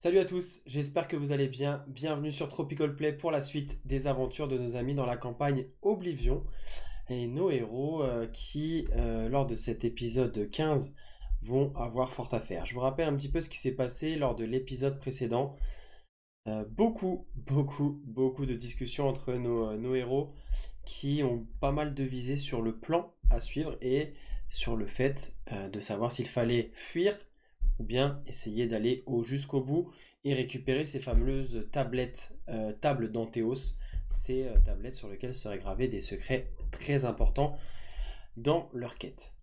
Salut à tous, j'espère que vous allez bien. Bienvenue sur Tropical Play pour la suite des aventures de nos amis dans la campagne Oblivion. Et nos héros lors de cet épisode 15, vont avoir fort à faire. Je vous rappelle un petit peu ce qui s'est passé lors de l'épisode précédent. Beaucoup de discussions entre nos héros qui ont pas mal devisé sur le plan à suivre et sur le fait de savoir s'il fallait fuir ou bien essayer d'aller jusqu'au bout et récupérer ces fameuses tables d'Antéos, ces tablettes sur lesquelles seraient gravés des secrets très importants dans leur quête.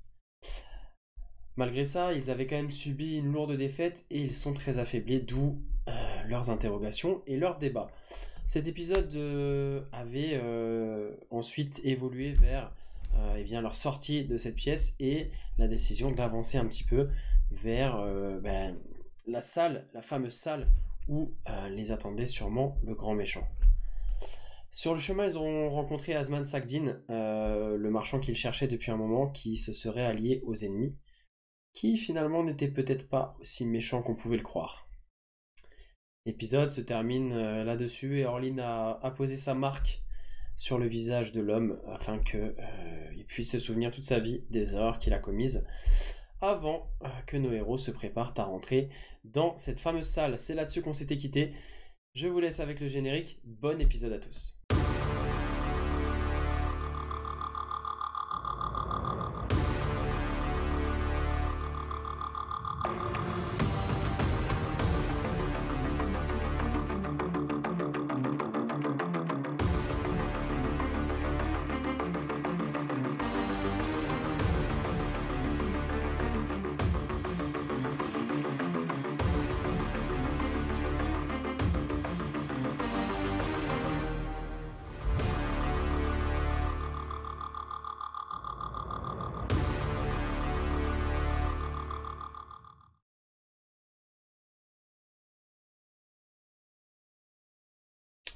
Malgré ça, ils avaient quand même subi une lourde défaite et ils sont très affaiblis, d'où leurs interrogations et leurs débats. Cet épisode avait ensuite évolué vers leur sortie de cette pièce et la décision d'avancer un petit peu vers la fameuse salle où les attendait sûrement le grand méchant. Sur le chemin, ils ont rencontré Asman Sakdin, le marchand qu'ils cherchaient depuis un moment, qui se serait allié aux ennemis, qui finalement n'était peut-être pas aussi méchant qu'on pouvait le croire. L'épisode se termine là-dessus et Orlin a posé sa marque sur le visage de l'homme afin qu'il puisse se souvenir toute sa vie des erreurs qu'il a commises avant que nos héros se préparent à rentrer dans cette fameuse salle. C'est là-dessus qu'on s'était quitté. Je vous laisse avec le générique. Bon épisode à tous.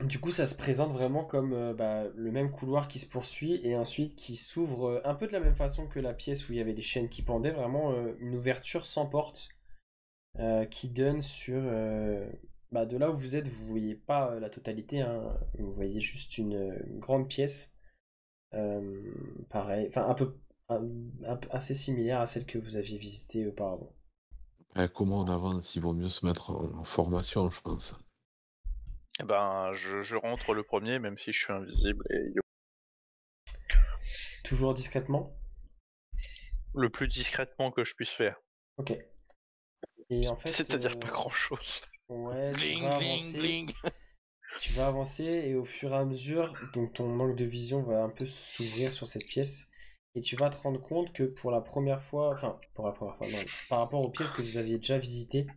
Du coup, ça se présente vraiment comme le même couloir qui se poursuit et ensuite qui s'ouvre un peu de la même façon que la pièce où il y avait des chaînes qui pendaient, vraiment une ouverture sans porte qui donne sur... de là où vous êtes, vous voyez pas la totalité, hein, vous voyez juste une grande pièce, pareil, enfin un peu assez similaire à celle que vous aviez visitée auparavant. Comment on avance? Il vaut mieux se mettre en formation, je pense. Eh ben, je rentre le premier, même si je suis invisible, et Toujours discrètement? le plus discrètement que je puisse faire. Ok. Et en fait, C'est-à-dire pas grand-chose. ouais, tu Gling, vas gling, avancer. gling. Tu vas avancer et au fur et à mesure, donc ton angle de vision va un peu s'ouvrir sur cette pièce et tu vas te rendre compte que pour la première fois, enfin pour la première fois, non, par rapport aux pièces que vous aviez déjà visitées,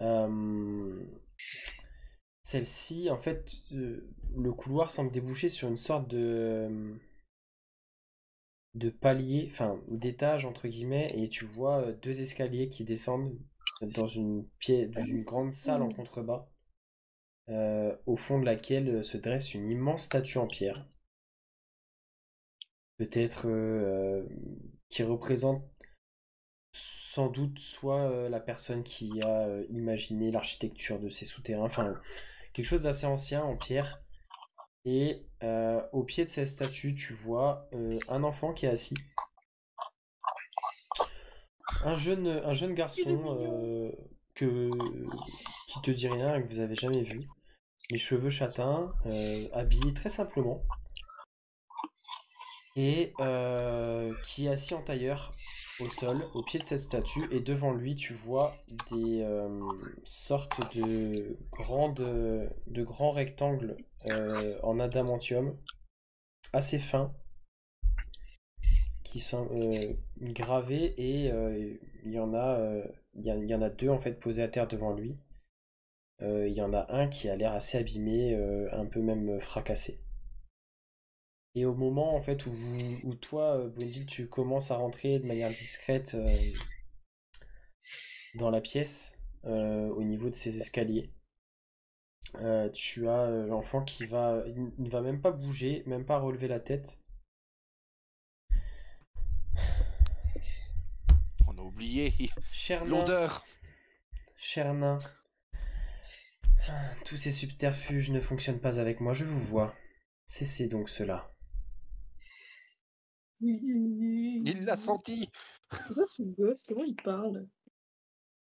euh, celle-ci, en fait, le couloir semble déboucher sur une sorte de palier, enfin d'étage entre guillemets, et tu vois deux escaliers qui descendent dans d'une grande salle en contrebas. Au fond de laquelle se dresse une immense statue en pierre. Peut-être qui représente sans doute soit la personne qui a imaginé l'architecture de ces souterrains, enfin quelque chose d'assez ancien en pierre. Et au pied de cette statue, tu vois un enfant qui est assis. Un jeune garçon qui te dit rien et que vous avez jamais vu. Les cheveux châtains, habillé très simplement. Et qui est assis en tailleur au sol, au pied de cette statue, et devant lui, tu vois des sortes de grands rectangles en adamantium, assez fins, qui sont gravés, et il y en a deux en fait posés à terre devant lui. Il y en a un qui a l'air assez abîmé, un peu même fracassé. Et au moment en fait où toi, Bwendil, tu commences à rentrer de manière discrète dans la pièce, au niveau de ces escaliers, tu as l'enfant il ne va même pas bouger, même pas relever la tête. On a oublié Cher nain, l'odeur. cher nain, Tous ces subterfuges ne fonctionnent pas avec moi, je vous vois. Cessez donc cela. Il l'a senti. C'est quoi ce gosse? Comment il parle?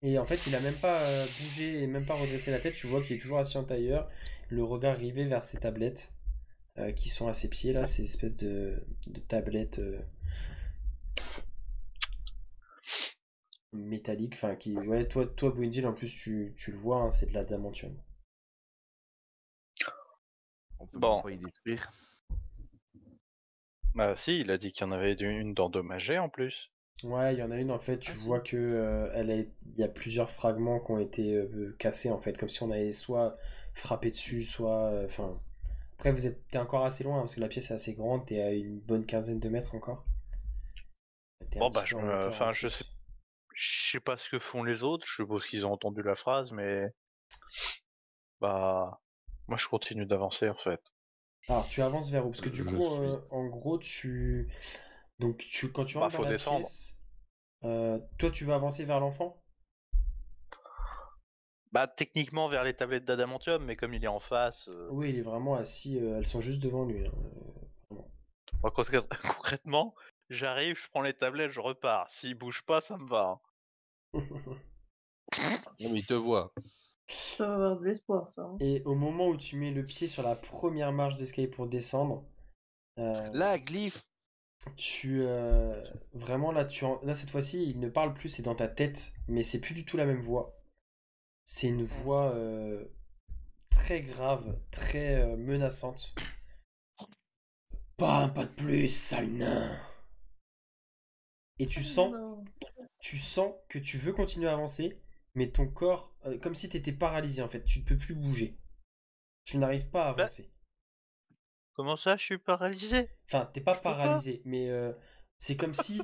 Et en fait, il a même pas bougé et même pas redressé la tête. Tu vois qu'il est toujours assis en tailleur, le regard rivé vers ses tablettes qui sont à ses pieds, là, ces espèces de tablettes métalliques. Enfin, qui. Ouais, toi Boindil, en plus, tu le vois, hein, c'est de l'adamantium. On peut Bon. même pas y détruire. Bah si, il a dit qu'il y en avait une d'endommagée en plus. Ouais, il y en a une en fait, tu vois que il y a plusieurs fragments qui ont été cassés en fait, comme si on avait soit frappé dessus, soit. Enfin. Après, t'es encore assez loin hein, parce que la pièce est assez grande, t'es à une bonne quinzaine de mètres encore. T'es un Bon petit bah peu en hauteur, en je plus. sais pas ce que font les autres, je suppose qu'ils ont entendu la phrase, mais bah moi je continue d'avancer en fait. Alors, tu avances vers où? Parce que du Je coup, suis. en gros, quand tu Bah rentres dans faut la descendre. pièce, toi, tu vas avancer vers l'enfant? Bah techniquement vers les tablettes d'adamantium, mais comme il est en face, Oui, il est vraiment assis, elles sont juste devant lui, hein, bah, concrètement, j'arrive, je prends les tablettes, je repars. S'il bouge pas, ça me va. Non, mais il te voit. Ça va avoir de l'espoir, ça. Hein. Et au moment où tu mets le pied sur la première marche d'escalier pour descendre, Là, glyphe. vraiment là cette fois-ci, il ne parle plus, c'est dans ta tête, mais c'est plus du tout la même voix. C'est une voix très grave, très menaçante. Pas un pas de plus, sale nain. Et Non. tu sens que tu veux continuer à avancer, mais ton corps, comme si t'étais paralysé en fait, tu ne peux plus bouger. Tu n'arrives pas à Bah, avancer. comment ça, je suis paralysé? Enfin, t'es pas Je peux pas. paralysé, mais c'est comme si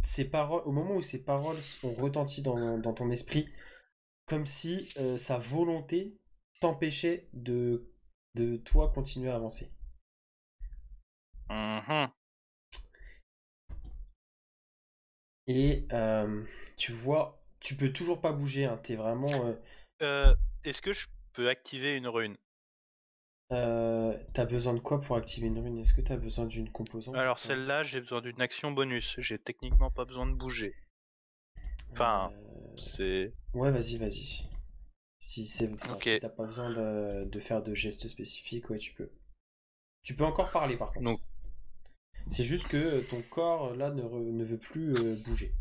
ces paroles, au moment où ces paroles ont retenti dans ton esprit, comme si sa volonté t'empêchait de toi continuer à avancer. Mhm. Et tu vois, tu peux toujours pas bouger, hein, t'es vraiment. Est-ce que je peux activer une rune? T'as besoin de quoi pour activer une rune? Est-ce que t'as besoin d'une composante? Alors ou pas celle-là, j'ai besoin d'une action bonus. J'ai techniquement pas besoin de bouger. Enfin, c'est... Ouais, vas-y. Ok. Si t'as pas besoin de faire de gestes spécifiques, ouais, tu peux. Tu peux encore parler par contre. Donc, C'est juste que ton corps là ne veut plus bouger.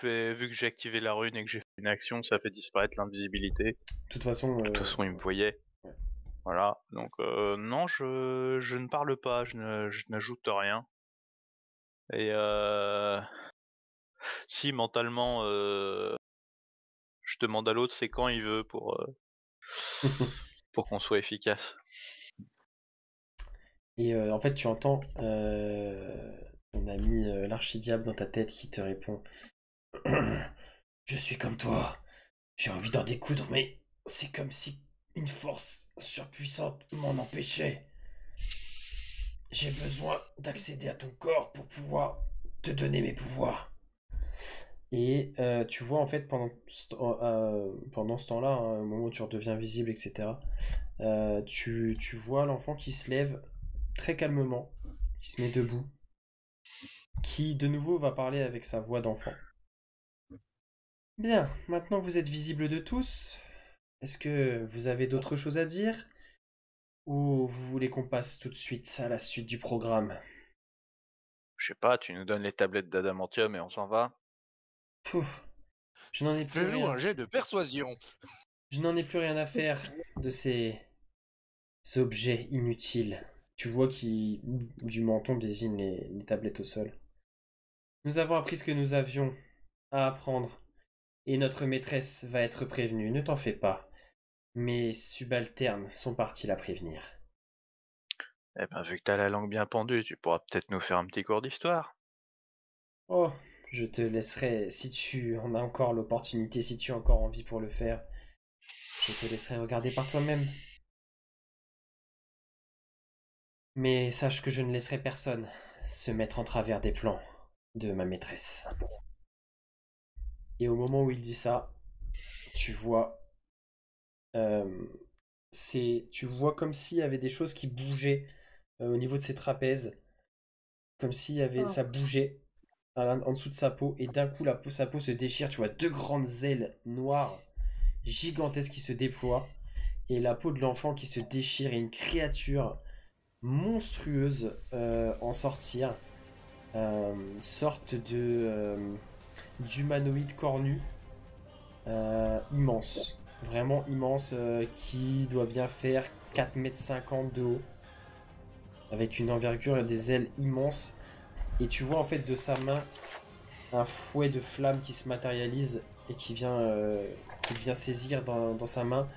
vu que j'ai activé la rune et que j'ai fait une action, ça fait disparaître l'invisibilité. De toute façon, De toute façon, il me voyait. Ouais. Voilà. Donc, non, je ne parle pas, je n'ajoute rien. Et si mentalement, je demande à l'autre c'est quand il veut pour qu'on soit efficace. Et en fait, tu entends ton ami l'archidiable dans ta tête qui te répond Je suis comme toi, j'ai envie d'en découdre, mais c'est comme si une force surpuissante m'en empêchait. J'ai besoin d'accéder à ton corps pour pouvoir te donner mes pouvoirs. Et tu vois en fait pendant ce temps-là, hein, au moment où tu redeviens visible, etc., tu vois l'enfant qui se lève très calmement, qui se met debout, qui de nouveau va parler avec sa voix d'enfant. Bien, maintenant vous êtes visible de tous. Est-ce que vous avez d'autres choses à dire? Ou vous voulez qu'on passe tout de suite à la suite du programme? Je sais pas, tu nous donnes les tablettes d'adamantium et on s'en va. Pouf, je n'en ai plus Fais-nous rien. un jet de persuasion. Je n'en ai plus rien à faire de ces objets inutiles. Tu vois qui du menton désigne les tablettes au sol. Nous avons appris ce que nous avions à apprendre. Et notre maîtresse va être prévenue, ne t'en fais pas. Mes subalternes sont partis la prévenir. Eh ben, vu que t'as la langue bien pendue, tu pourras peut-être nous faire un petit cours d'histoire. Oh, je te laisserai, si tu en as encore l'opportunité, si tu as encore envie pour le faire, je te laisserai regarder par toi-même. Mais sache que je ne laisserai personne se mettre en travers des plans de ma maîtresse. Et au moment où il dit ça, tu vois, tu vois comme s'il y avait des choses qui bougeaient au niveau de ses trapèzes, comme s'il y avait, ça bougeait en dessous de sa peau, et d'un coup sa peau se déchire. Tu vois 2 grandes ailes noires gigantesques qui se déploient, et la peau de l'enfant qui se déchire, et une créature monstrueuse en sortir, sorte de d'humanoïde cornu, immense, vraiment immense, qui doit bien faire 4,50 m de haut, avec une envergure et des ailes immenses. Et tu vois en fait de sa main un fouet de flamme qui se matérialise et qui vient saisir dans sa main,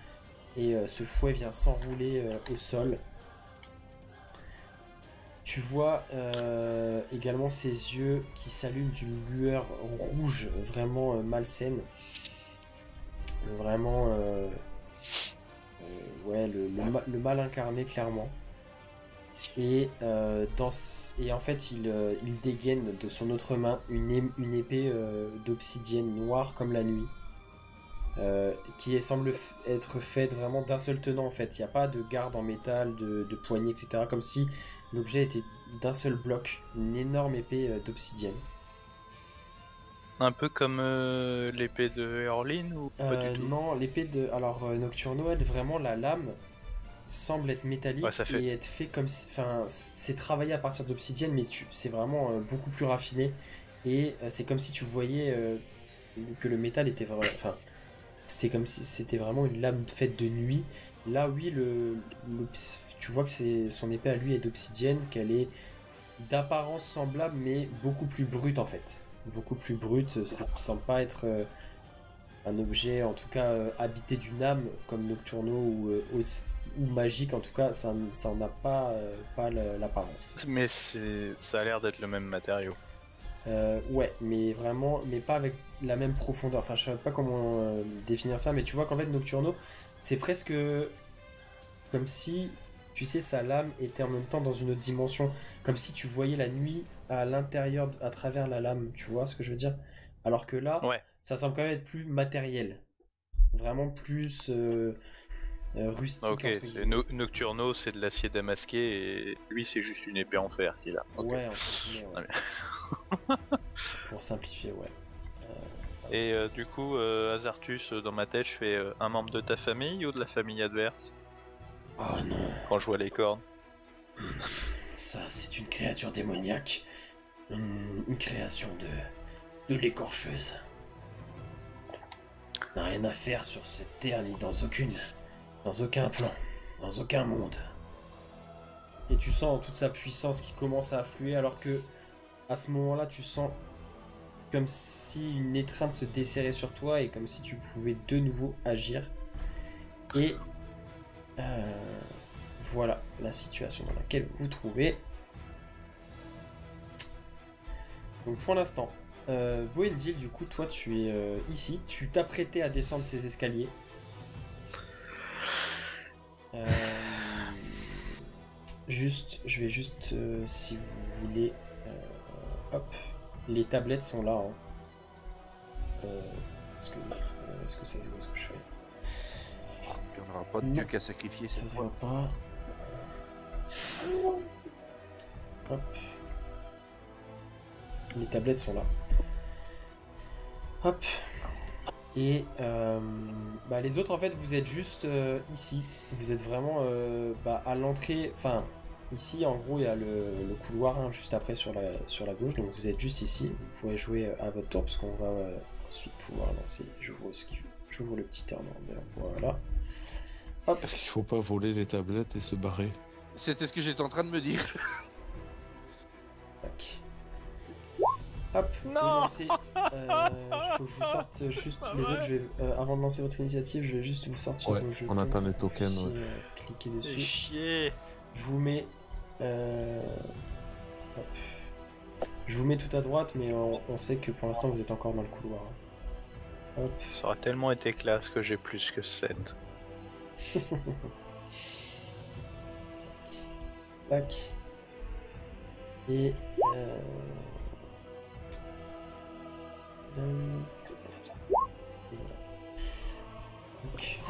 et ce fouet vient s'enrouler au sol. Tu vois également ses yeux qui s'allument d'une lueur rouge vraiment malsaine. Vraiment, ouais, le mal incarné clairement. Et en fait, il dégaine de son autre main une épée d'obsidienne noire comme la nuit, qui semble être faite vraiment d'un seul tenant en fait. Il n'y a pas de garde en métal, de poignée, etc. Comme si l'objet était d'un seul bloc, une énorme épée d'obsidienne. Un peu comme l'épée de Erlin ou pas du tout? Non, l'épée de... Alors, Nocturno, elle, vraiment, la lame semble être métallique, Ouais, et être fait comme si... Enfin, c'est travaillé à partir d'obsidienne, mais c'est vraiment beaucoup plus raffiné. Et c'est comme si tu voyais que le métal était vraiment... Enfin, c'était comme si c'était vraiment une lame faite de nuit. Là, oui, tu vois que son épée à lui est d'obsidienne, qu'elle est d'apparence semblable, mais beaucoup plus brute en fait. Beaucoup plus brute, ça semble pas être un objet, en tout cas habité d'une âme comme Nocturno ou magique, en tout cas, ça en a pas, l'apparence. Mais ça a l'air d'être le même matériau. Ouais, mais vraiment, mais pas avec la même profondeur. Enfin, je sais pas comment définir ça, mais tu vois qu'en fait, Nocturno, c'est presque comme si, tu sais, sa lame était en même temps dans une autre dimension. Comme si tu voyais la nuit à l'intérieur, à travers la lame, tu vois ce que je veux dire? Alors que là, Ouais. ça semble quand même être plus matériel. Vraiment plus rustique. Ok, Nocturno, c'est de l'acier damasqué, et lui, c'est juste une épée en fer qu'il a. Okay. Ouais, entre guillemets, ouais. Pour simplifier, ouais. Et du coup, Azarthus, dans ma tête, je fais un membre de ta famille ou de la famille adverse? Oh non. Quand je vois les cornes. Ça, c'est une créature démoniaque. Une création de l'écorcheuse. N'a rien à faire sur cette terre, ni dans aucun plan, dans aucun monde. Et tu sens toute sa puissance qui commence à affluer, alors que à ce moment-là, tu sens comme si une étreinte se desserrait sur toi, et comme si tu pouvais de nouveau agir. Et voilà la situation dans laquelle vous vous trouvez. Donc pour l'instant, Boendil, du coup, toi tu es ici, tu t'apprêtais à descendre ces escaliers. Je vais juste, si vous voulez, hop, les tablettes sont là. Hein. Est-ce que ça se voit ce que je fais? Il n'y en aura pas de duc à sacrifier. Ça se voit pas. Hop. Les tablettes sont là. Hop. Et les autres, en fait, vous êtes juste ici. Vous êtes vraiment à l'entrée. Enfin, ici, en gros, il y a le couloir, hein, juste après sur la gauche. Donc vous êtes juste ici. Vous pourrez jouer à votre tour, parce qu'on va ensuite pouvoir lancer. J'ouvre le petit turn-order. Voilà. Hop. Est-ce qu'il faut pas voler les tablettes et se barrer? C'était ce que j'étais en train de me dire. Tac. Hop, non. il faut que je vous sorte juste les autres. Je vais, avant de lancer votre initiative, je vais juste vous sortir vos jeux. On attend les tokens. Ouais. Cliquez C'est dessus. chier. Je vous mets. Hop. Je vous mets tout à droite, mais on sait que pour l'instant vous êtes encore dans le couloir. Hop. Ça aurait tellement été classe que j'ai plus que 7. Tac. Et Voilà. Donc,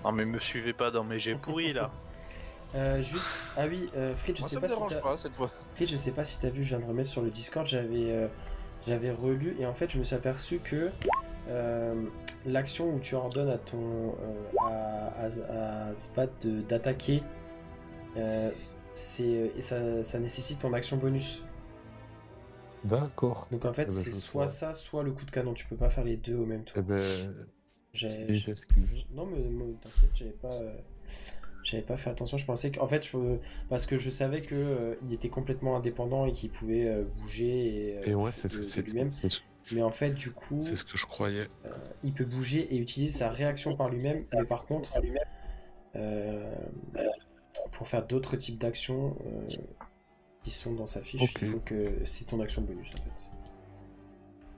Non mais me suivez pas dans mes jets pourris là. juste, ah oui, Fritz, je Moi, sais ça me pas si dérange t'as... pas cette fois. Fritz, je sais pas si t'as vu, je viens de remettre sur le Discord, j'avais relu et en fait je me suis aperçu que l'action où tu ordonnes à ton à Spat d'attaquer, et ça nécessite ton action bonus. D'accord. Donc en fait Eh ben, c'est je soit vois. ça, soit le coup de canon. Tu peux pas faire les deux au même tour. Eh ben, J'ai- des excuses. Non mais t'inquiète, j'avais pas fait attention. Je pensais qu'en fait parce que je savais que il était complètement indépendant et qu'il pouvait bouger Et ouais, de lui-même. c'est Mais en fait du coup ce que je croyais. il peut bouger et utiliser sa réaction par lui-même. Mais par contre euh, pour faire d'autres types d'actions qui sont dans sa fiche, Ok. il faut que c'est ton action bonus en fait.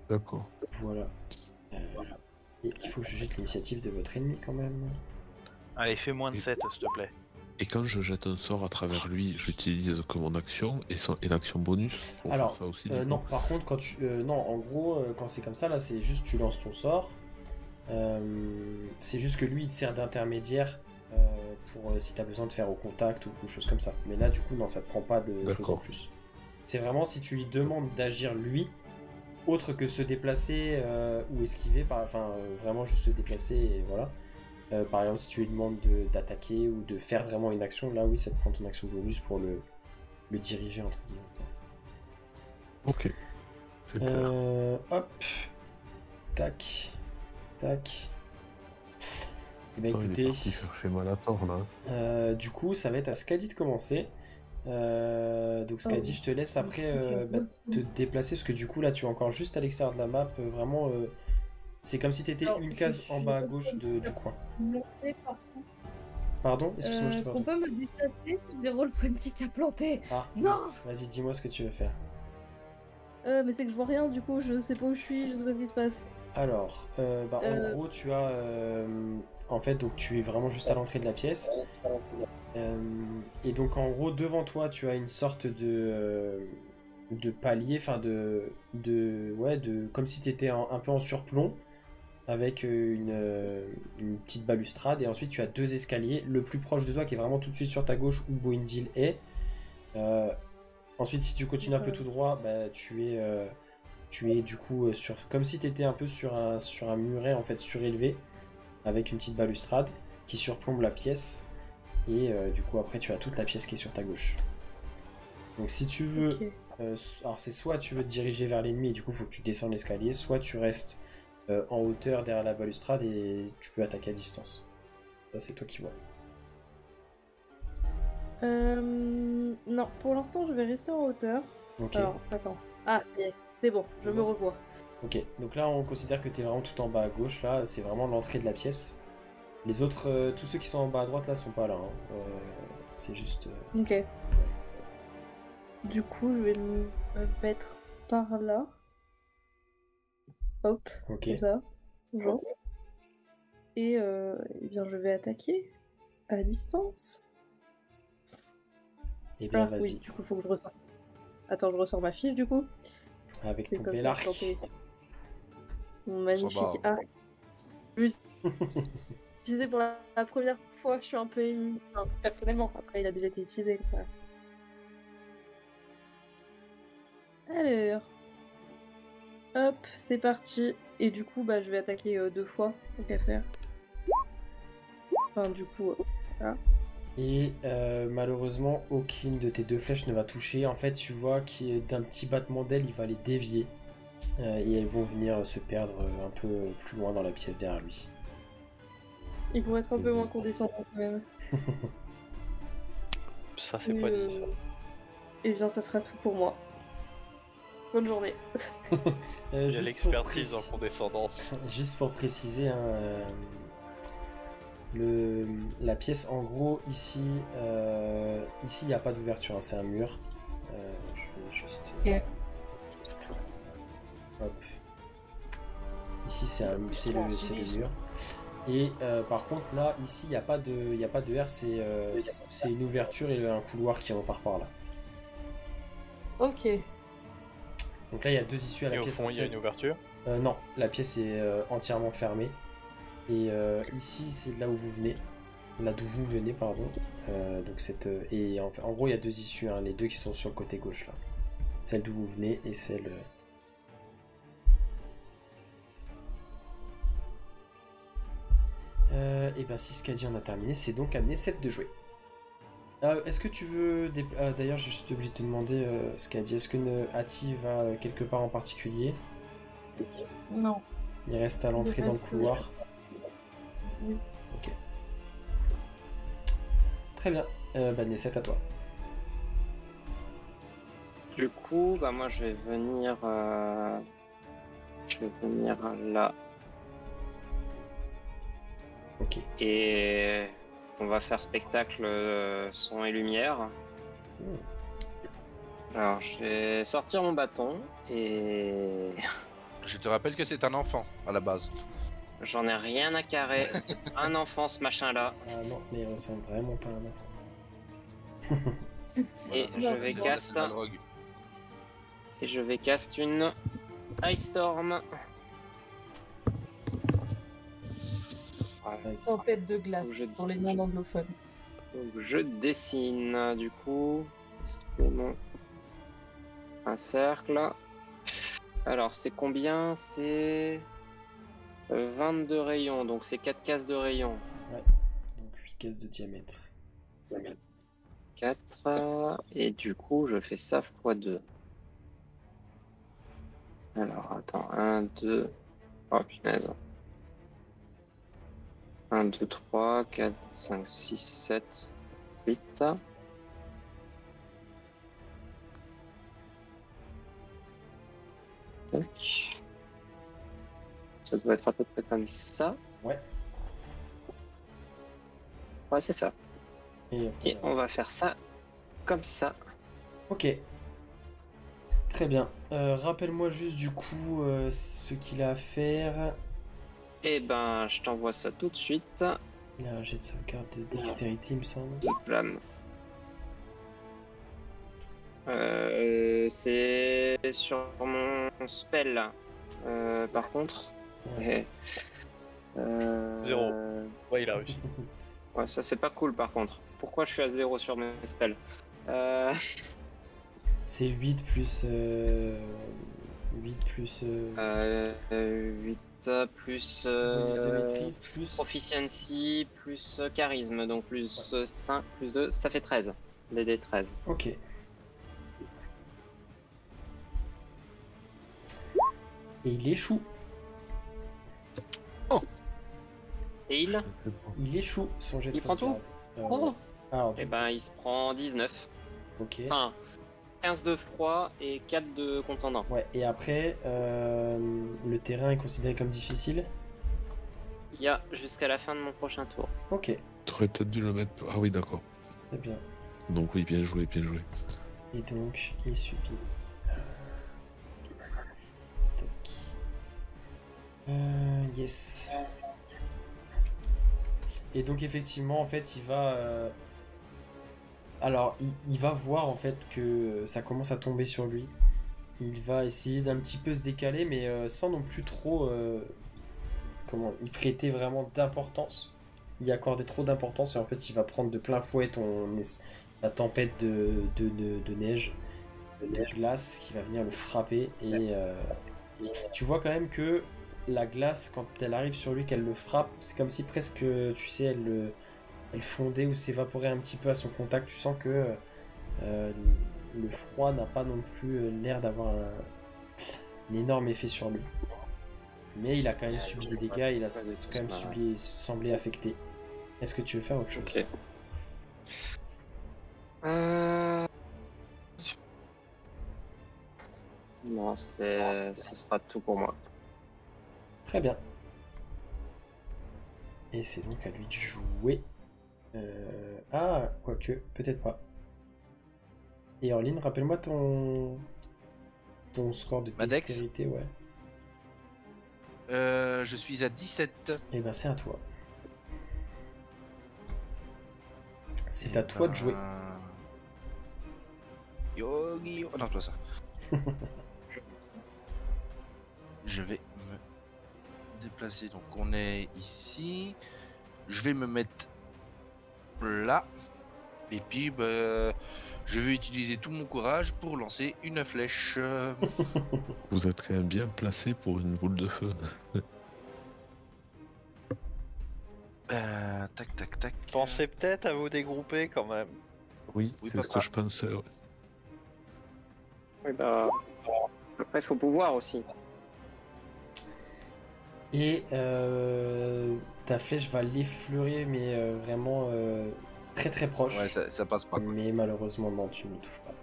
D'accord. Voilà. Et il faut que je jette l'initiative de votre ennemi quand même. Allez, fais moins de 7 s'il te plaît. Et quand je jette un sort à travers lui, j'utilise que mon action et l'action bonus pour Alors, faire ça aussi. du non, coup. par contre, quand tu. Non, en gros, quand c'est comme ça, là, c'est juste tu lances ton sort. C'est juste que lui, il te sert d'intermédiaire pour si t'as besoin de faire au contact ou quelque chose comme ça. Mais là, du coup, non, ça te prend pas de choses en D'accord. plus. C'est vraiment si tu lui demandes d'agir lui, autre que se déplacer ou esquiver, vraiment juste se déplacer et voilà. Par exemple, si tu lui demandes d'attaquer ou de faire vraiment une action, là oui, ça te prend ton action bonus pour le diriger entre guillemets. Ok. C'est clair. Hop, tac, tac. Eh ben, Attends, il est écoutez, parti chercher Malator là. du coup, ça va être à Skadi de commencer. Donc Skadi, je te laisse après te déplacer parce que du coup là, tu es encore juste à l'extérieur de la map, vraiment. C'est comme si t'étais une case en bas à gauche du coin. Pardon? Excuse-moi, je t'ai Est-ce pas qu'on entendu. peut me déplacer? J'ai Roll20 qui a planté. Ah, Non! vas-y, dis-moi ce que tu veux faire. Mais c'est que je vois rien, du coup, je sais pas où je suis, je sais pas ce qui se passe. Alors, en gros, tu as... en fait, donc tu es vraiment juste à l'entrée de la pièce. Et donc, en gros, devant toi, tu as une sorte de palier, comme si tu étais un peu en surplomb, avec une petite balustrade. Et ensuite, tu as deux escaliers. Le plus proche de toi, qui est vraiment tout de suite sur ta gauche, où Boindil est. Ensuite, si tu continues un peu tout droit, bah, tu es du coup comme si tu étais un peu sur un muret en fait surélevé avec une petite balustrade qui surplombe la pièce et du coup après tu as toute la pièce qui est sur ta gauche. Donc si tu veux, Ok. alors c'est soit tu veux te diriger vers l'ennemi et du coup faut que tu descendes l'escalier, soit tu restes en hauteur derrière la balustrade et tu peux attaquer à distance. Ça c'est toi qui vois. Non, pour l'instant, je vais rester en hauteur. Ok. Alors, attends. Ah, ça y est, c'est bon, je me revois. Ok, donc là on considère que tu es vraiment tout en bas à gauche, là c'est vraiment l'entrée de la pièce. Les autres, tous ceux qui sont en bas à droite là sont pas là, hein. C'est juste... Ok. Du coup, je vais me mettre par là. Hop, Ok, comme ça. Genre. Et eh bien, je vais attaquer à distance. et bien Ah vas-y, oui, du coup, faut que je ressors. Attends, je ressors ma fiche du coup. avec C'est ton comme ça, pélarque. planté. Mon magnifique va. arc. Lui, utilisé pour la première fois, je suis un peu émue. Enfin, personnellement, après il a déjà été utilisé. Quoi. Alors. Hop, c'est parti. Et du coup, bah, je vais attaquer 2 fois, tant qu'à faire. Enfin, du coup, voilà. Et malheureusement, aucune de tes deux flèches ne va toucher. En fait, tu vois d'un petit battement d'aile, il va les dévier. Et elles vont venir se perdre un peu plus loin dans la pièce derrière lui. Ils vont être un peu moins condescendants quand même. Ça fait pas dire ça. Eh bien, ça sera tout pour moi. Bonne journée. Il y a Juste l'expertise pour en condescendance. Juste pour préciser, hein, la pièce, en gros, ici, il n'y a pas d'ouverture, hein, c'est un mur. Je vais juste... Ok. Hop. Ici, c'est le mur. Et par contre, là, ici, il n'y a pas de R, c'est une ouverture et un couloir qui repart par là. Ok. Donc là, il y a 2 issues à la Et au pièce. fond, il y a une ouverture. Non, la pièce est entièrement fermée. Et ici, c'est de là où vous venez. Là d'où vous venez, pardon. Donc et en gros, il y a 2 issues, hein, les 2 qui sont sur le côté gauche là. Celle d'où vous venez et celle. Et ben si Skadi en a terminé, c'est donc à Nesset de jouer. Est-ce que tu veux... D'ailleurs, je suis obligé de te demander, Skadi, est-ce que Hati va quelque part en particulier? Non. Il reste à l'entrée dans le couloir. Oui. Ok. Très bien. Nesset, à toi. Du coup, bah moi je vais venir là Ok. et on va faire spectacle son et lumière. Alors je vais sortir mon bâton et Je te rappelle que c'est un enfant à la base. j'en ai rien à carrer. C'est un enfant ce machin là. Ah non, mais il ressemble vraiment pas à un enfant. Et Voilà. je vais C'est cast la drogue. et je vais cast une Ice Storm. Vas-y. Tempête de glace Je- sur les noms anglophones. Donc je dessine du coup excusez-moi, un cercle. Alors c'est combien? C'est 22 rayons, donc c'est 4 cases de rayons. Ouais. Donc 8 cases de diamètre. 4 et du coup je fais ça x 2. Alors attends, 1, 2, oh punaise. 1, 2, 3, 4, 5, 6, 7, 8. Tac. Ça doit être à peu près comme ça. Ouais. Ouais, c'est ça. Et après, Et on va faire ça comme ça. Ok. Très bien. Rappelle-moi juste du coup ce qu'il a à faire. Et ben, je t'envoie ça tout de suite. Il a un jet de sauvegarde de dextérité, il me semble. Flamme. C'est sur mon spell là. Par contre. Ouais. Zéro. Ouais, il a réussi. Ouais, ça c'est pas cool par contre. Pourquoi je suis à 0 sur mes spells? C'est 8 plus... 8 plus... 8 plus bonus de maîtrise, plus... proficiency plus charisme, donc plus 5 plus 2, ça fait 13. DD 13. Ok. Et il échoue. Et il C'est bon. Il échoue son jet de Il prend sauvegarde. Oh. Alors, Et ben il se prend 19. ok. Enfin, 15 de froid et 4 de contendant. Ouais, et après, le terrain est considéré comme difficile. Il y a jusqu'à la fin de mon prochain tour. Ok, T'aurais peut-être dû le mettre. Ah oui, d'accord. très bien. Donc oui, bien joué, bien joué. Et donc, il subit. Tac. Yes. Et donc, effectivement, en fait, il va. Alors, il va voir en fait que ça commence à tomber sur lui. Il va essayer d'un petit peu se décaler, mais sans non plus trop. Comment y prêter vraiment d'importance. Y accorder trop d'importance, et en fait, il va prendre de plein fouet la tempête de neige, de glace qui va venir le frapper. Et tu vois quand même que la glace, quand elle arrive sur lui, qu'elle le frappe, c'est comme si presque, tu sais, elle fondait ou s'évaporait un petit peu à son contact. Tu sens que le froid n'a pas non plus l'air d'avoir un énorme effet sur lui. Mais il a quand même subi des dégâts, il a quand même semblé affecté. Est-ce que tu veux faire autre chose? Ok. Non, ce sera tout pour moi. Très bien. Et c'est donc à lui de jouer. Ah, quoique, peut-être pas. Et Orline, rappelle-moi ton score de Ma dex dextérité, ouais. Je suis à 17. Et ben c'est à toi. C'est à toi de jouer. Yogi. Oh non, c'est pas ça. je vais me déplacer. Donc on est ici. Je vais me mettre là. Et puis je vais utiliser tout mon courage pour lancer une flèche. Vous êtes quand même bien placé pour une boule de feu. Tac tac tac. Pensez peut-être à vous dégrouper quand même. Oui, Oui, c'est ce papa. que je pensais. Ouais. Oui, bah. Après, il faut pouvoir aussi. Et ta flèche va l'effleurer, mais vraiment très très proche. Ouais, ça passe pas. Quoi. Mais malheureusement, non, tu ne le touches pas.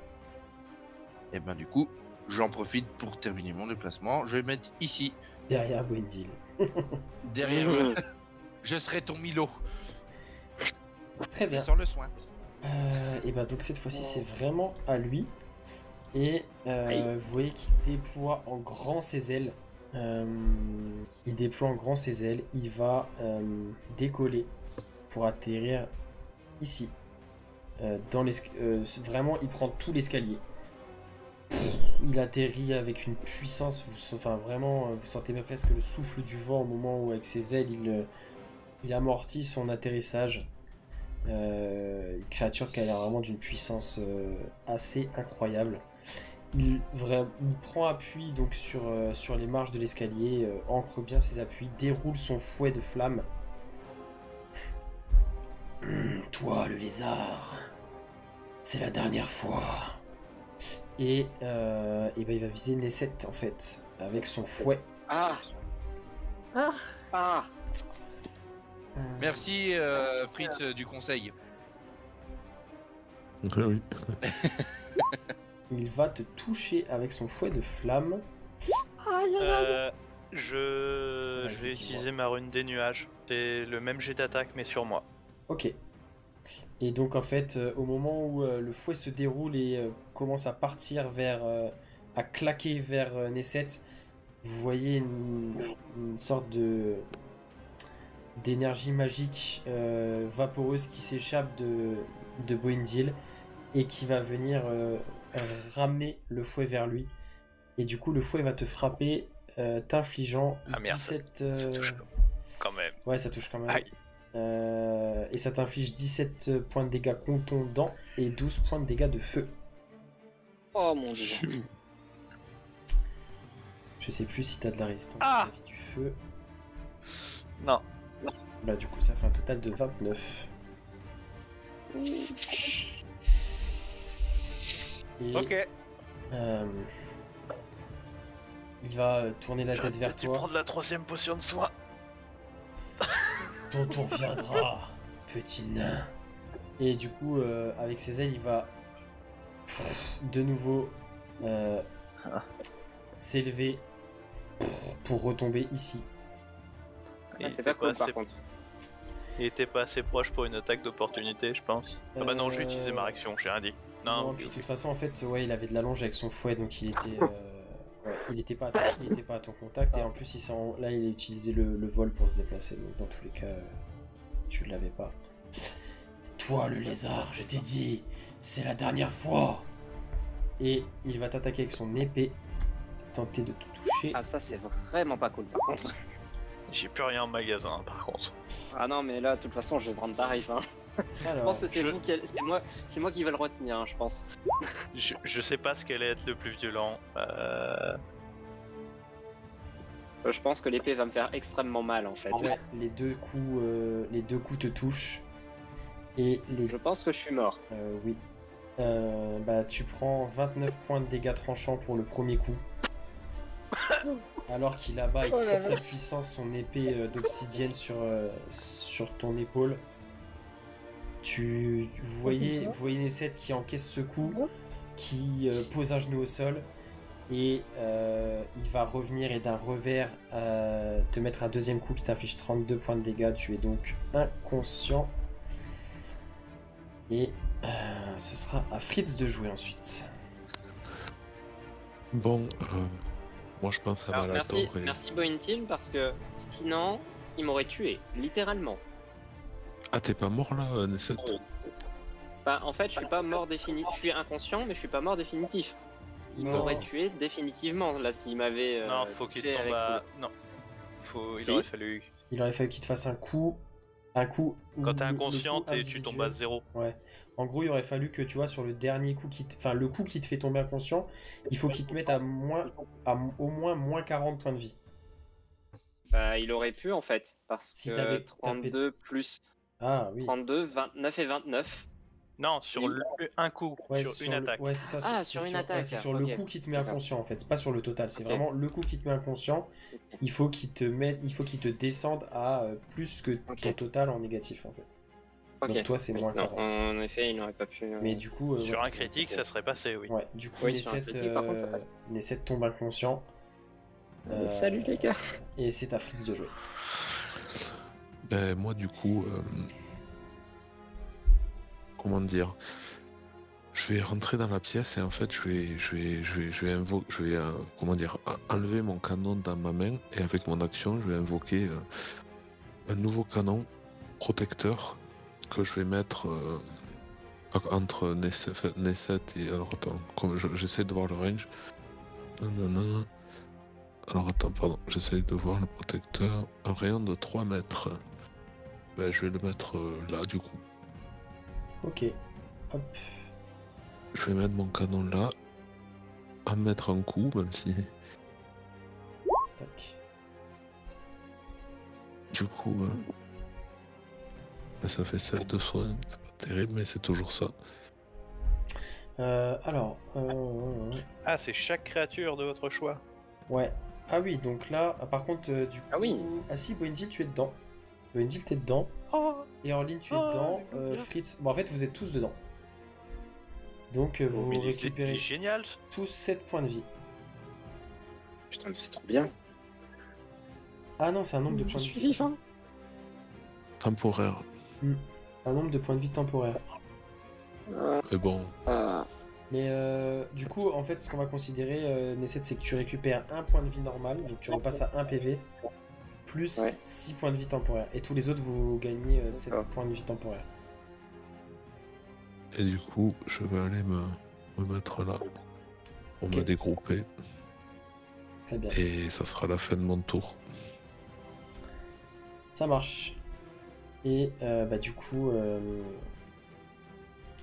Et ben du coup, j'en profite pour terminer mon déplacement. Je vais mettre ici, Derrière Gwendil. derrière le. Je serai ton Milo. Très bien. Sans le soin. Et bah donc cette fois-ci c'est vraiment à lui. Et Aïe. vous voyez qu'il déploie en grand ses ailes. Il déploie en grand ses ailes. Il va décoller pour atterrir ici. Vraiment, il prend tout l'escalier. Il atterrit avec une puissance. Enfin vraiment, vous sentez même presque le souffle du vent au moment où avec ses ailes il amortit son atterrissage. Une créature qui a l'air vraiment d'une puissance assez incroyable. Il prend appui donc sur les marches de l'escalier, ancre bien ses appuis, déroule son fouet de flamme. Toi le lézard, c'est la dernière fois. Et ben il va viser Nesset en fait avec son fouet. Ah Ah, Ah Merci Fritz du conseil. Oui. Il va te toucher avec son fouet de flamme. Je Vas-y, vais dis-moi. utiliser ma rune des nuages. C'est le même jet d'attaque mais sur moi. Ok. Et donc en fait, au moment où le fouet se déroule et commence à partir à claquer vers Nesset, vous voyez une sorte d'énergie magique vaporeuse qui s'échappe de Boindil et qui va venir ramener le fouet vers lui. Et du coup, le fouet va te frapper, t'infligeant Ah merde, 17... ça touche quand même. Ouais, ça touche quand même. Aïe. Et ça t'inflige 17 points de dégâts contondants et 12 points de dégâts de feu. Oh mon dieu. Je sais plus si t'as de la résistance Ah vis-à-vis du feu. Non. Bah du coup ça fait un total de 29. Et, Ok. il va tourner la J'aurais tête vers peut-être dû toi. prendre la 3ème potion de soin. Ton tour viendra, petit nain. Et du coup, avec ses ailes, il va de nouveau s'élever pour retomber ici. Il C'est était pas cool assez- par contre. Il était pas assez proche pour une attaque d'opportunité, je pense. Ah bah non, j'ai utilisé ma réaction, j'ai rien dit. Non, puis de toute façon, en fait, ouais, il avait de la longe avec son fouet, donc il était, il était pas à ton contact. Et en plus, là, il a utilisé le vol pour se déplacer. Donc, dans tous les cas, tu l'avais pas. Toi, le lézard, je t'ai dit, c'est la dernière fois. Et il va t'attaquer avec son épée, tenter de te toucher. Ah ça c'est vraiment pas cool par contre. j'ai plus rien en magasin par contre. Ah non mais là de toute façon je vais prendre tarif hein. Je Alors, pense que c'est je- vous qui c'est moi qui vais le retenir hein, je pense. Je sais pas ce qu'allait être le plus violent. Je pense que l'épée va me faire extrêmement mal en fait. ouais, les deux coups te touchent. Et les Je pense que je suis mort. oui. Bah, tu prends 29 points de dégâts tranchants pour le premier coup. Alors qu'il abat avec Oh là toute sa là. puissance son épée d'obsidienne sur ton épaule. Vous voyez Nesset qui encaisse ce coup, qui pose un genou au sol. Et il va revenir et d'un revers te mettre un deuxième coup qui t'affiche 32 points de dégâts. Tu es donc inconscient. Et ce sera à Fritz de jouer ensuite. Bon, moi je pense à Alors, Malator et... merci Bointil parce que sinon il m'aurait tué littéralement. Ah, t'es pas mort là, Nesset? Bah en fait je suis pas mort définitif. Je suis inconscient mais je suis pas mort définitif. il Non. m'aurait tué définitivement là s'il m'avait. Non, faut qu'il tué tombe avec à. full. Non. Il Si. aurait fallu. Il aurait fallu qu'il te fasse un coup. Un coup. Quand où t'es le inconscient, coup tu tombes à individuel- 0. Ouais. En gros, il aurait fallu que tu vois sur le dernier coup enfin le coup qui te fait tomber inconscient, il faut qu'il te mette au moins moins 40 points de vie. Bah, il aurait pu en fait, parce Si que t'avais tapé- 32 plus Ah oui. 32, 29 et 29. Non, sur Oui. un coup, Ouais, sur une le- attaque. Ouais, c'est ça. Ah, c'est sur une ouais, attaque, c'est sur ok. le coup qui te met D'accord. inconscient en fait. C'est pas sur le total. C'est Ok. vraiment le coup qui te met inconscient. Il faut qu'il te descende à plus que Ok. ton total en négatif en fait. Ok. Donc toi c'est Oui, moins non, 40. en effet, il n'aurait pas pu. Mais du coup. Sur ouais. un critique, ok. ça serait passé, oui. Ouais, du coup, Oui, sur un critique, par contre, ça passe. Nessette tombe inconscient. Salut les gars. Et c'est à Fritz de jouer. Ben, moi, du coup, comment dire, je vais rentrer dans la pièce et en fait, je vais comment dire, enlever mon canon dans ma main et avec mon action, je vais invoquer un nouveau canon protecteur que je vais mettre entre Nessette et. Alors attends, j'essaie de voir le range. Nanana. Alors attends, pardon, j'essaie de voir le protecteur. Un rayon de 3 mètres. Ben, je vais le mettre là du coup. Ok. Hop. Je vais mettre mon canon là. À mettre un coup, même si. Tac. Du coup. Ben, ça fait 7 de soins. C'est pas terrible, mais c'est toujours ça. Alors. Ah, c'est chaque créature de votre choix. Ouais. Ah oui, donc là, par contre, du coup. Ah oui. Ah si, Boindil, tu es dedans. Boindil, t'es dedans. Oh, Et Orline, tu es Oh, dedans. mais bien. Fritz. Bon, en fait, vous êtes tous dedans. Donc, vous mais il est récupérez génial. tous 7 points de vie. Putain, mais c'est trop bien. Ah non, c'est un nombre de Je points de suis vie. vivant. Temporaire. Un nombre de points de vie temporaire. Mais bon. Mais du coup, en fait, ce qu'on va considérer, Nessette, c'est que tu récupères un point de vie normal, donc tu repasses à 1 PV, plus Ouais. 6 points de vie temporaires. Et tous les autres, vous gagnez 7 D'accord. points de vie temporaires. Et du coup, je vais aller me mettre là. Pour Ok. me dégrouper. Très bien. Et ça sera la fin de mon tour. Ça marche. Et du coup,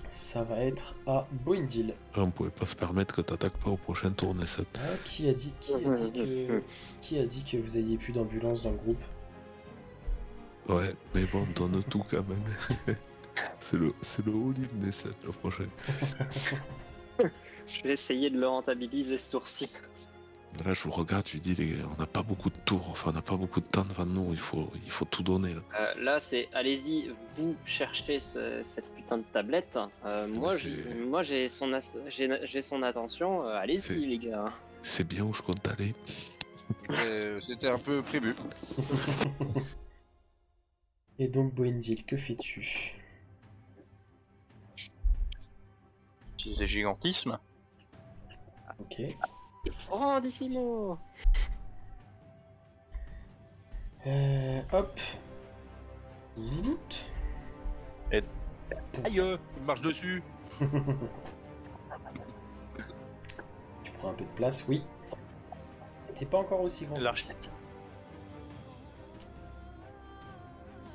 ça va être à Boindil. On pouvait pas se permettre que t'attaques pas au prochain tour, Nessette. Ah, qui a dit que vous aviez plus d'ambulance dans le groupe? Ouais, mais bon, donne tout quand même. c'est le all-in Nessette, le prochain. Je vais essayer de le rentabiliser ce tour-ci. Là, je vous regarde, je dis, on n'a pas beaucoup de tours, enfin, on n'a pas beaucoup de temps devant nous, il faut tout donner. Là. Là, c'est allez-y, vous cherchez cette putain de tablette. Moi, j'ai son attention. C'est- Allez-y, les gars. C'est bien où je compte aller. C'était un peu prévu. Et donc, Boindil, que fais-tu? Utiliser gigantisme. Ok. Grandissimo. Hop. Zout. Aïe, il marche dessus. Tu prends un peu de place, oui. T'es pas encore aussi grand. L'architecte.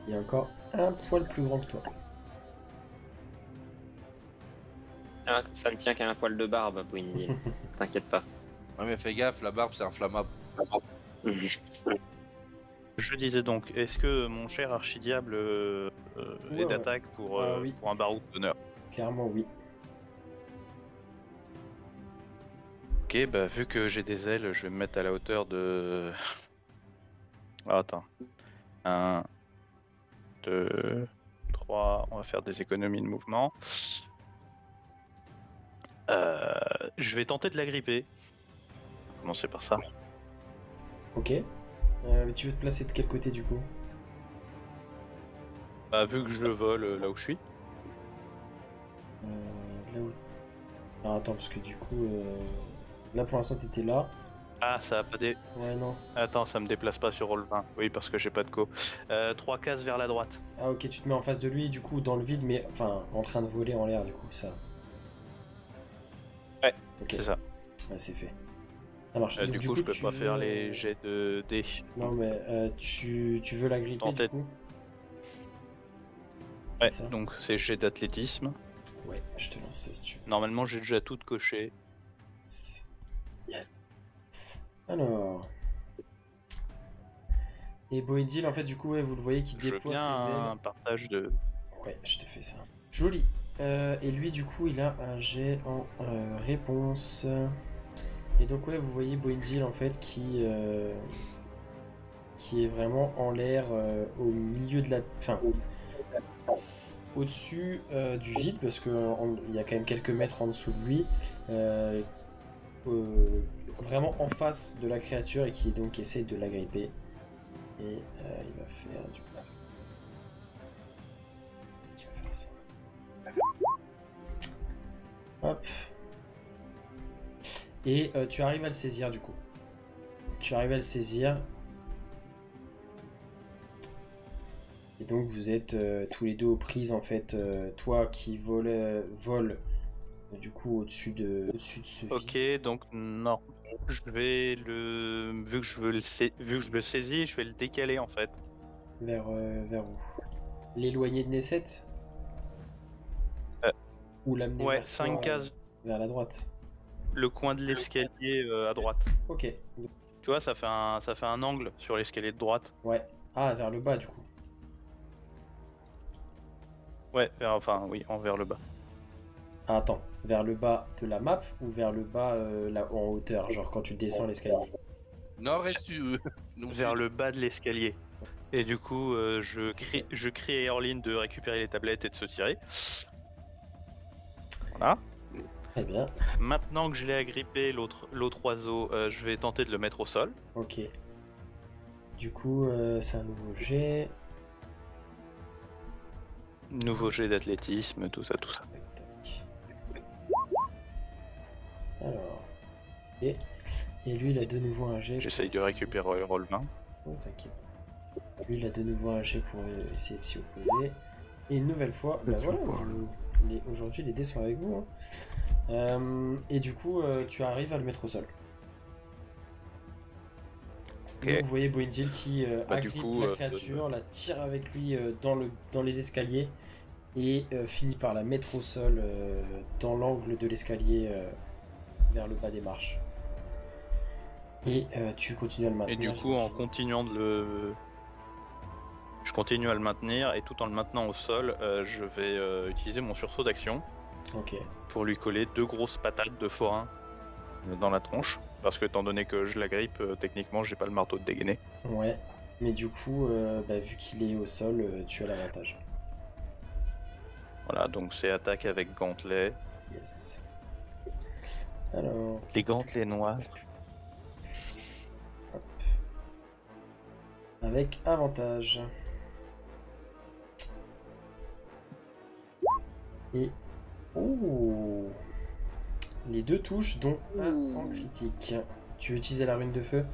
Il est encore un poil plus grand que toi. Ah, ça ne tient qu'à un poil de barbe, Boindil. T'inquiète pas. Ouais, mais fais gaffe, la barbe c'est inflammable. Je disais donc, est-ce que mon cher archidiable Ouais, est d'attaque pour oui. un baroud d'honneur? Clairement, oui. Ok, bah vu que j'ai des ailes, je vais me mettre à la hauteur de... Ah, attends. 1, 2, 3, on va faire des économies de mouvement. Je vais tenter de la gripper. Commencer par ça. Ok. Tu veux te placer de quel côté du coup? Bah, vu que je vole là où je suis. Là où... Alors attends, parce que du coup... Là pour l'instant t'étais là. Ah, ça a pas des... Ouais, non. Attends, ça me déplace pas sur Roll20. Oui, parce que j'ai pas de co. 3 cases vers la droite. Ah ok, tu te mets en face de lui, du coup, dans le vide, mais... Enfin, en train de voler en l'air, du coup, ça... Ouais, Ok. c'est ça. Ouais, c'est fait. Alors, donc, Du coup, je peux tu pas veux- faire les jets de dés. Non, mais tu veux la gripper Tenter. du coup? C'est Ouais, ça? donc c'est jet d'athlétisme. Ouais, je te lance ça si tu veux. Normalement, j'ai déjà tout coché. Alors. Et Boedil, en fait, du coup, ouais, vous le voyez qui Je veux déploie bien ses un ailes. partage de. Ouais, je te fais ça. Joli. Et lui, du coup, il a un jet en réponse. Et donc, ouais, vous voyez Boedil, en fait, qui est vraiment en l'air au milieu de la. Enfin, au-dessus du vide, parce qu'il y a quand même quelques mètres en dessous de lui. Vraiment en face de la créature et qui donc essaie de l'agripper. Et il va faire du. Il va faire ça. Hop. Et tu arrives à le saisir du coup. Tu arrives à le saisir. Et donc vous êtes tous les deux aux prises en fait. Toi qui vole du coup au-dessus de ce vide. Ok, donc non. Je vais le. Vu que je le saisis, je vais le décaler en fait. Vers où? L'éloigner de Nesset? Ou l'amener Ouais, vers 5 toi, cases. vers la droite? Le coin de l'escalier à droite. Ok. Tu vois, ça fait un angle sur l'escalier de droite. Ouais. Ah, vers le bas du coup. Ouais, oui, vers le bas. Ah, attends, vers le bas de la map ou vers le bas là en hauteur, genre quand tu descends l'escalier? Nord, est, nous Vers le bas de l'escalier. Et du coup, je crie à Erline de récupérer les tablettes et de se tirer. Voilà. Très bien. Maintenant que je l'ai agrippé, l'autre oiseau, je vais tenter de le mettre au sol. Ok. Du coup, c'est un nouveau jet. Nouveau jet d'athlétisme, tout ça, tout ça. Tac, tac. Alors. Et lui, il a de nouveau un jet. J'essaye pour de essayer- récupérer le roll 20. Oh, t'inquiète. Lui, il a de nouveau un jet pour essayer de s'y opposer. Et une nouvelle fois, bah voilà, aujourd'hui les dés sont avec vous. Hein. Et du coup, tu arrives à le mettre au sol. Ok. Donc, vous voyez Boindil qui Bah, du agrippe coup, la créature, la tire avec lui dans les escaliers et finit par la mettre au sol dans l'angle de l'escalier vers le bas des marches. Et tu continues à le Et maintenir. du coup, en j'imagine. continuant de le. Je continue à le maintenir et tout en le maintenant au sol, je vais utiliser mon sursaut d'action Ok. pour lui coller 2 grosses patates de forain dans la tronche. Parce que étant donné que je la grippe, techniquement j'ai pas le marteau de dégainer. Ouais. Mais du coup, vu qu'il est au sol, tu as l'avantage. Voilà, donc c'est attaque avec gantelet. Yes. Alors. Les gantelets noirs. Avec avantage. Et. Oh, les deux touches, dont un en critique. Tu veux utiliser la rune de feu?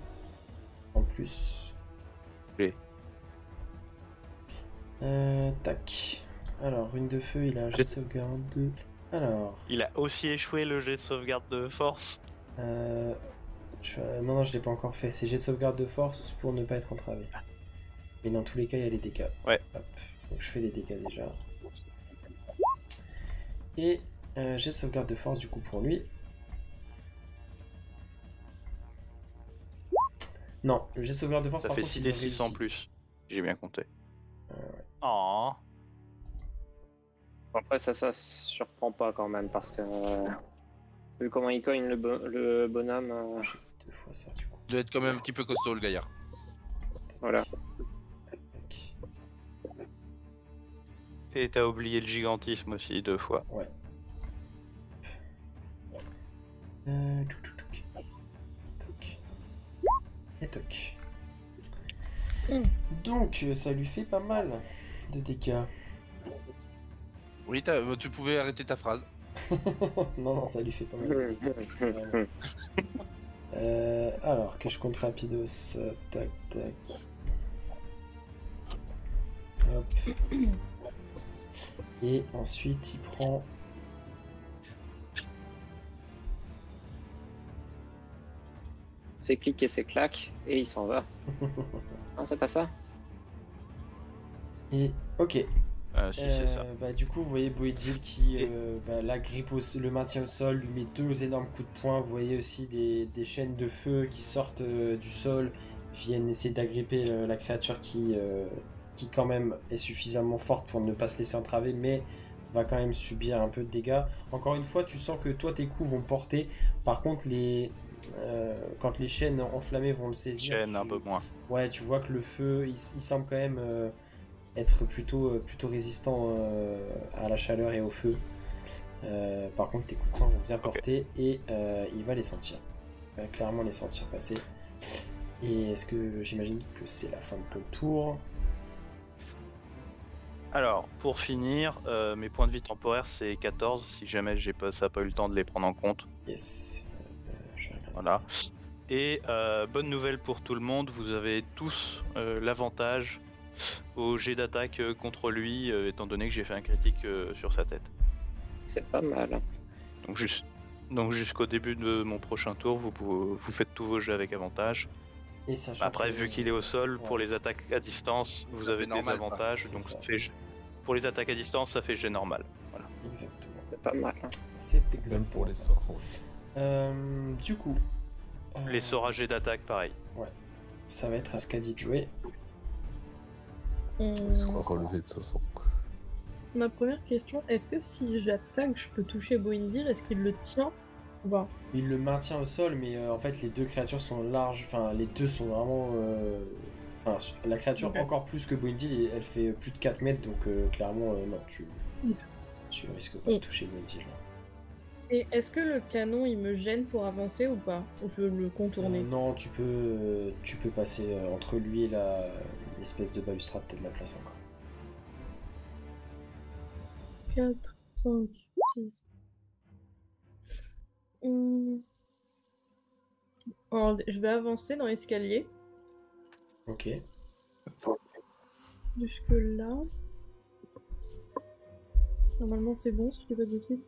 En plus. Oui. Tac. Alors, rune de feu, il a un jet de sauvegarde. Alors. Il a aussi échoué le jet de sauvegarde de force. Non, je l'ai pas encore fait. C'est jet de sauvegarde de force pour ne pas être entravé. Mais dans tous les cas, il y a les dégâts. Ouais. Hop. Donc je fais les dégâts déjà. Et jet de sauvegarde de force du coup pour lui. Non, le jet de sauvegarde de force Ça par fait contre 6 il d le 6 en réussit. plus. J'ai bien compté. Ouais. Oh. Après, ça surprend pas quand même, parce que vu comment il cogne le bonhomme, J'ai deux fois ça du coup. Il doit être quand même un petit peu costaud le gaillard. voilà. Tac. Et t'as oublié le gigantisme aussi 2 fois. Ouais. Touc, touc, touc. Toc. Et toc. Donc ça lui fait pas mal de dégâts. Oui, tu pouvais arrêter ta phrase. non, ça lui fait pas mal de dégâts. Vraiment. Alors que je compte rapidos. Tac, tac. Hop. Et ensuite il prend c'est clic et c'est clac, et il s'en va. Non, c'est pas ça? Et ok. Si, c'est ça. Bah, du coup, vous voyez Boedil qui la grippe, le maintient au sol, lui met 2 énormes coups de poing. Vous voyez aussi des chaînes de feu qui sortent du sol, viennent essayer d'agripper la créature qui quand même est suffisamment forte pour ne pas se laisser entraver, mais va quand même subir un peu de dégâts. Encore une fois, tu sens que toi, tes coups vont porter. Par contre, quand les chaînes enflammées vont le saisir, Chaîne un peu moins. ouais, tu vois que le feu, il semble quand même être plutôt résistant à la chaleur et au feu. Par contre, tes coups de poing vont bien porter et il va les sentir. Il va clairement les sentir passer. Et est-ce que j'imagine que c'est la fin de ton tour? Alors, pour finir, mes points de vie temporaires c'est 14, si jamais ça n'a pas eu le temps de les prendre en compte. Yes. Je regarde Voilà. ça. Et bonne nouvelle pour tout le monde, vous avez tous l'avantage au jet d'attaque contre lui, étant donné que j'ai fait un critique sur sa tête. C'est pas mal. Donc jusqu'au début de mon prochain tour, vous faites tous vos jets avec avantage. Et sachant Après, que- vu qu'il est au sol, pour Ouais. les attaques à distance, vous Ça avez fait des normal, quoi. avantages, C'est donc ça. ça fait pour les attaques à distance, ça fait jet normal. Voilà. Exactement. C'est pas mal. C'est Même exactement pour les ça. sorts. Du coup, Les sorts à jet d'attaque, pareil. ça va être à Skadi de jouer. Il sera relevé de toute façon. Ma première question, est-ce que si j'attaque, je peux toucher Boindil? Est-ce qu'il le tient ou pas? Il le maintient au sol, mais en fait, les deux créatures sont larges. Enfin, les deux sont vraiment. Enfin, la créature Ok. encore plus que Boindil, elle fait plus de 4 mètres, donc clairement, non, Ok. tu risques pas de toucher Boindil. Et est-ce que le canon il me gêne pour avancer ou pas? Ou je peux le contourner? Non, tu peux passer entre lui et l'espèce de balustrade, t'as de la place encore. 4, 5, 6. Alors, je vais avancer dans l'escalier. Ok. Jusque là. Normalement c'est bon si je dis pas de bêtises.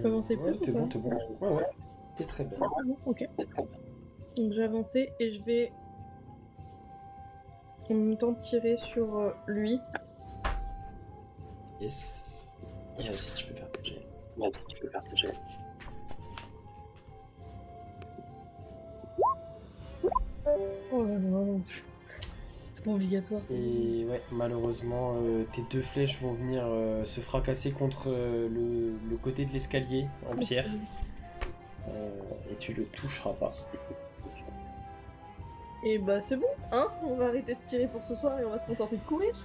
peux avancer ouais, plus ou t'es bon, pas t'es bon. Ouais, ouais. T'es très bien. Ah bon, ok. Donc j'ai avancé et je vais en même temps tirer sur lui. Yes. Vas-y, tu peux faire tes jets. Oh là là. C'est pas obligatoire ça. Et ouais, malheureusement, tes deux flèches vont venir se fracasser contre le côté de l'escalier en pierre. Et tu le toucheras pas. Et bah c'est bon, hein? On va arrêter de tirer pour ce soir et on va se contenter de courir.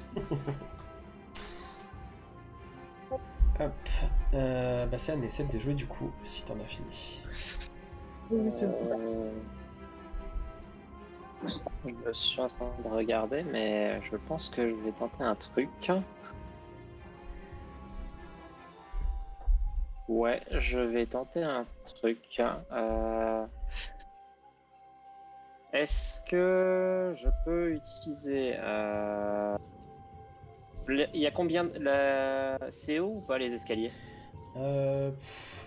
Hop. Bah c'est un essaie de jouer du coup, si t'en as fini. Oui, c'est bon. Je suis en train de regarder, mais je pense que je vais tenter un truc. Ouais, je vais tenter un truc. Est-ce que je peux utiliser... Il y a combien... C'est haut ou pas les escaliers?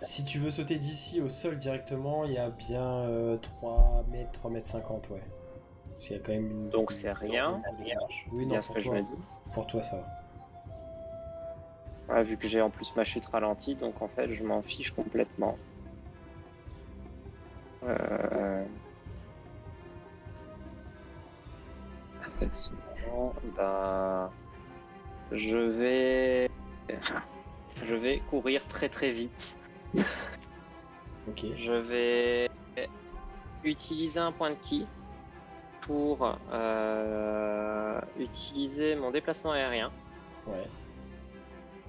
Si tu veux sauter d'ici au sol directement, il y a bien 3 mètres, 3 mètres 50, ouais. Parce qu'il y a quand même une... Donc c'est rien. Oui, C'est non, bien ce pour que je toi, me dis. pour toi ça va. Ouais, vu que j'ai en plus ma chute ralentie, donc en fait je m'en fiche complètement. Effectivement, bah, je vais courir très très vite. Ok. Je vais utiliser un point de ki pour utiliser mon déplacement aérien. Ouais.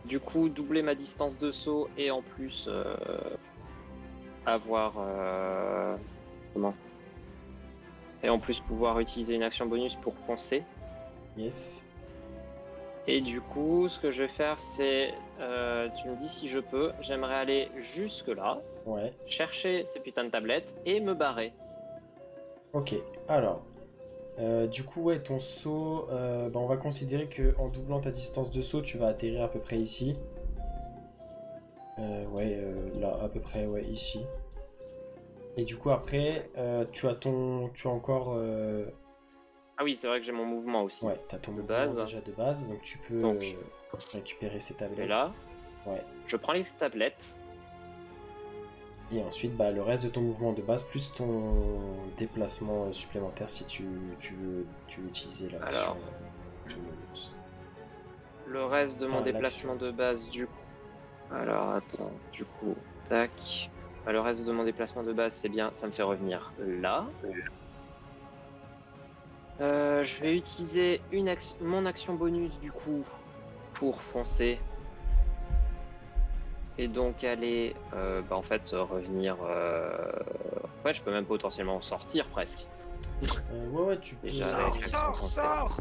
Du coup, doubler ma distance de saut et en plus avoir comment? Et en plus pouvoir utiliser une action bonus pour foncer. Yes. Et du coup, ce que je vais faire, c'est, tu me dis si je peux, j'aimerais aller jusque là, Ouais. chercher ces putains de tablettes et me barrer. Ok. Alors. Du coup, ouais, ton saut, bah, on va considérer que en doublant ta distance de saut, tu vas atterrir à peu près ici. Ouais, là, à peu près, ouais, ici. Et du coup, après, tu as encore. Ah oui, c'est vrai que j'ai mon mouvement aussi. Ouais, t'as ton De mouvement base. déjà de base, donc tu peux Donc. récupérer ces Et tablettes. là, Ouais. je prends les tablettes. Et ensuite, bah, le reste de ton mouvement de base, plus ton déplacement supplémentaire si tu veux utiliser l'action. Alors. Le reste de mon Enfin, déplacement de base, du coup. Alors, attends, du coup, tac. Bah, le reste de mon déplacement de base, c'est bien, ça me fait revenir là. Je vais utiliser mon action bonus, du coup, pour foncer. Et donc aller, bah, en fait, revenir... Ouais, je peux même potentiellement sortir, presque. Ouais, tu peux. Déjà, Sors, avec l'action sors, foncée. sors!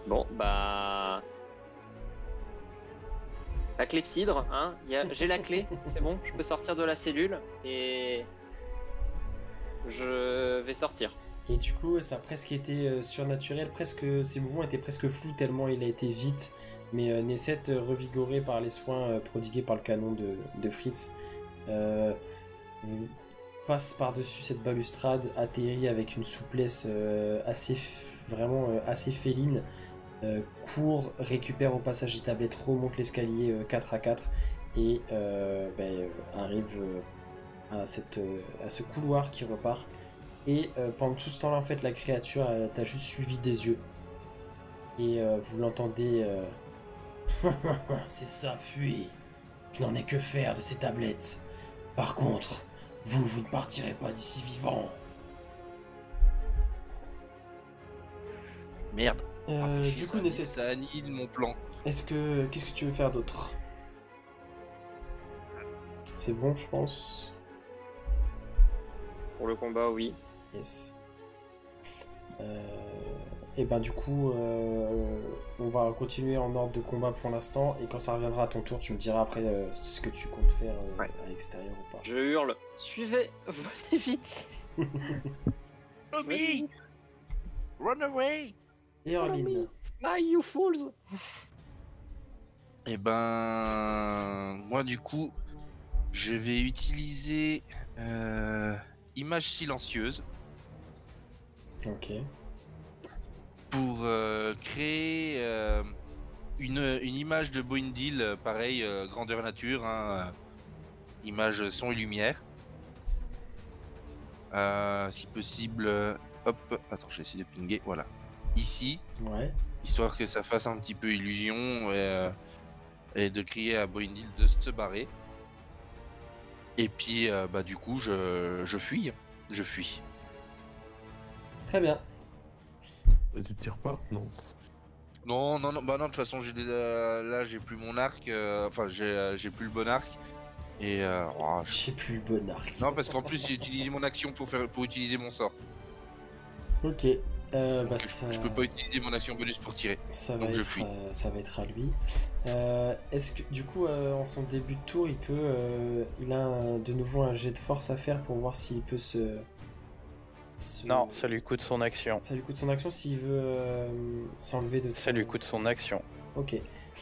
Bon, bah... La clepsydre, hein, j'ai la clé, c'est bon, je peux sortir de la cellule et je vais sortir. Et du coup, ça a presque été surnaturel, ses mouvements étaient presque flous tellement il a été vite. Mais Nesset, revigoré par les soins prodigués par le canon de Fritz, passe par-dessus cette balustrade, atterrit avec une souplesse assez féline, court, récupère au passage des tablettes, remonte l'escalier 4 à 4 et arrive à ce couloir qui repart. Et pendant tout ce temps-là, en fait, la créature t'a juste suivi des yeux. Et vous l'entendez... C'est ça, fuis. Je n'en ai que faire de ces tablettes. Par contre, vous ne partirez pas d'ici vivant. Merde. Du coup, Nesset, Ça annihile mon plan. qu'est-ce que tu veux faire d'autre? C'est bon, je pense. Pour le combat, oui. Yes. Et ben du coup, on va continuer en ordre de combat pour l'instant. Et quand ça reviendra à ton tour, tu me diras après ce que tu comptes faire Ouais. à l'extérieur ou pas. Je hurle, suivez, venez vite. Tommy! Run away! Et Orline. Ah, you fools. Et ben, moi du coup, je vais utiliser image silencieuse Ok. pour créer une image de Boindil, pareil, grandeur nature, hein, image son et lumière. Si possible, hop, attends, j'ai essayé de pinguer, voilà. Ici, Ouais. histoire que ça fasse un petit peu illusion et de crier à Boindil de se barrer. Et puis, bah du coup, je fuis. Je fuis. Très bien. Et tu tires pas? Non. Non, bah non, de toute façon, là, j'ai plus mon arc, enfin, j'ai plus le bon arc. Et, J'ai plus le bon arc. Non, parce qu'en plus, j'ai utilisé mon action pour utiliser mon sort. Ok. Donc, Bah, je peux pas utiliser mon action bonus pour tirer. Donc, je fuis. Ça va être à lui. Est-ce que du coup, en son début de tour, il a de nouveau un jet de force à faire pour voir s'il peut Non, ça lui coûte son action. Ça lui coûte son action s'il veut s'enlever de. Ça lui coûte son action. Ok.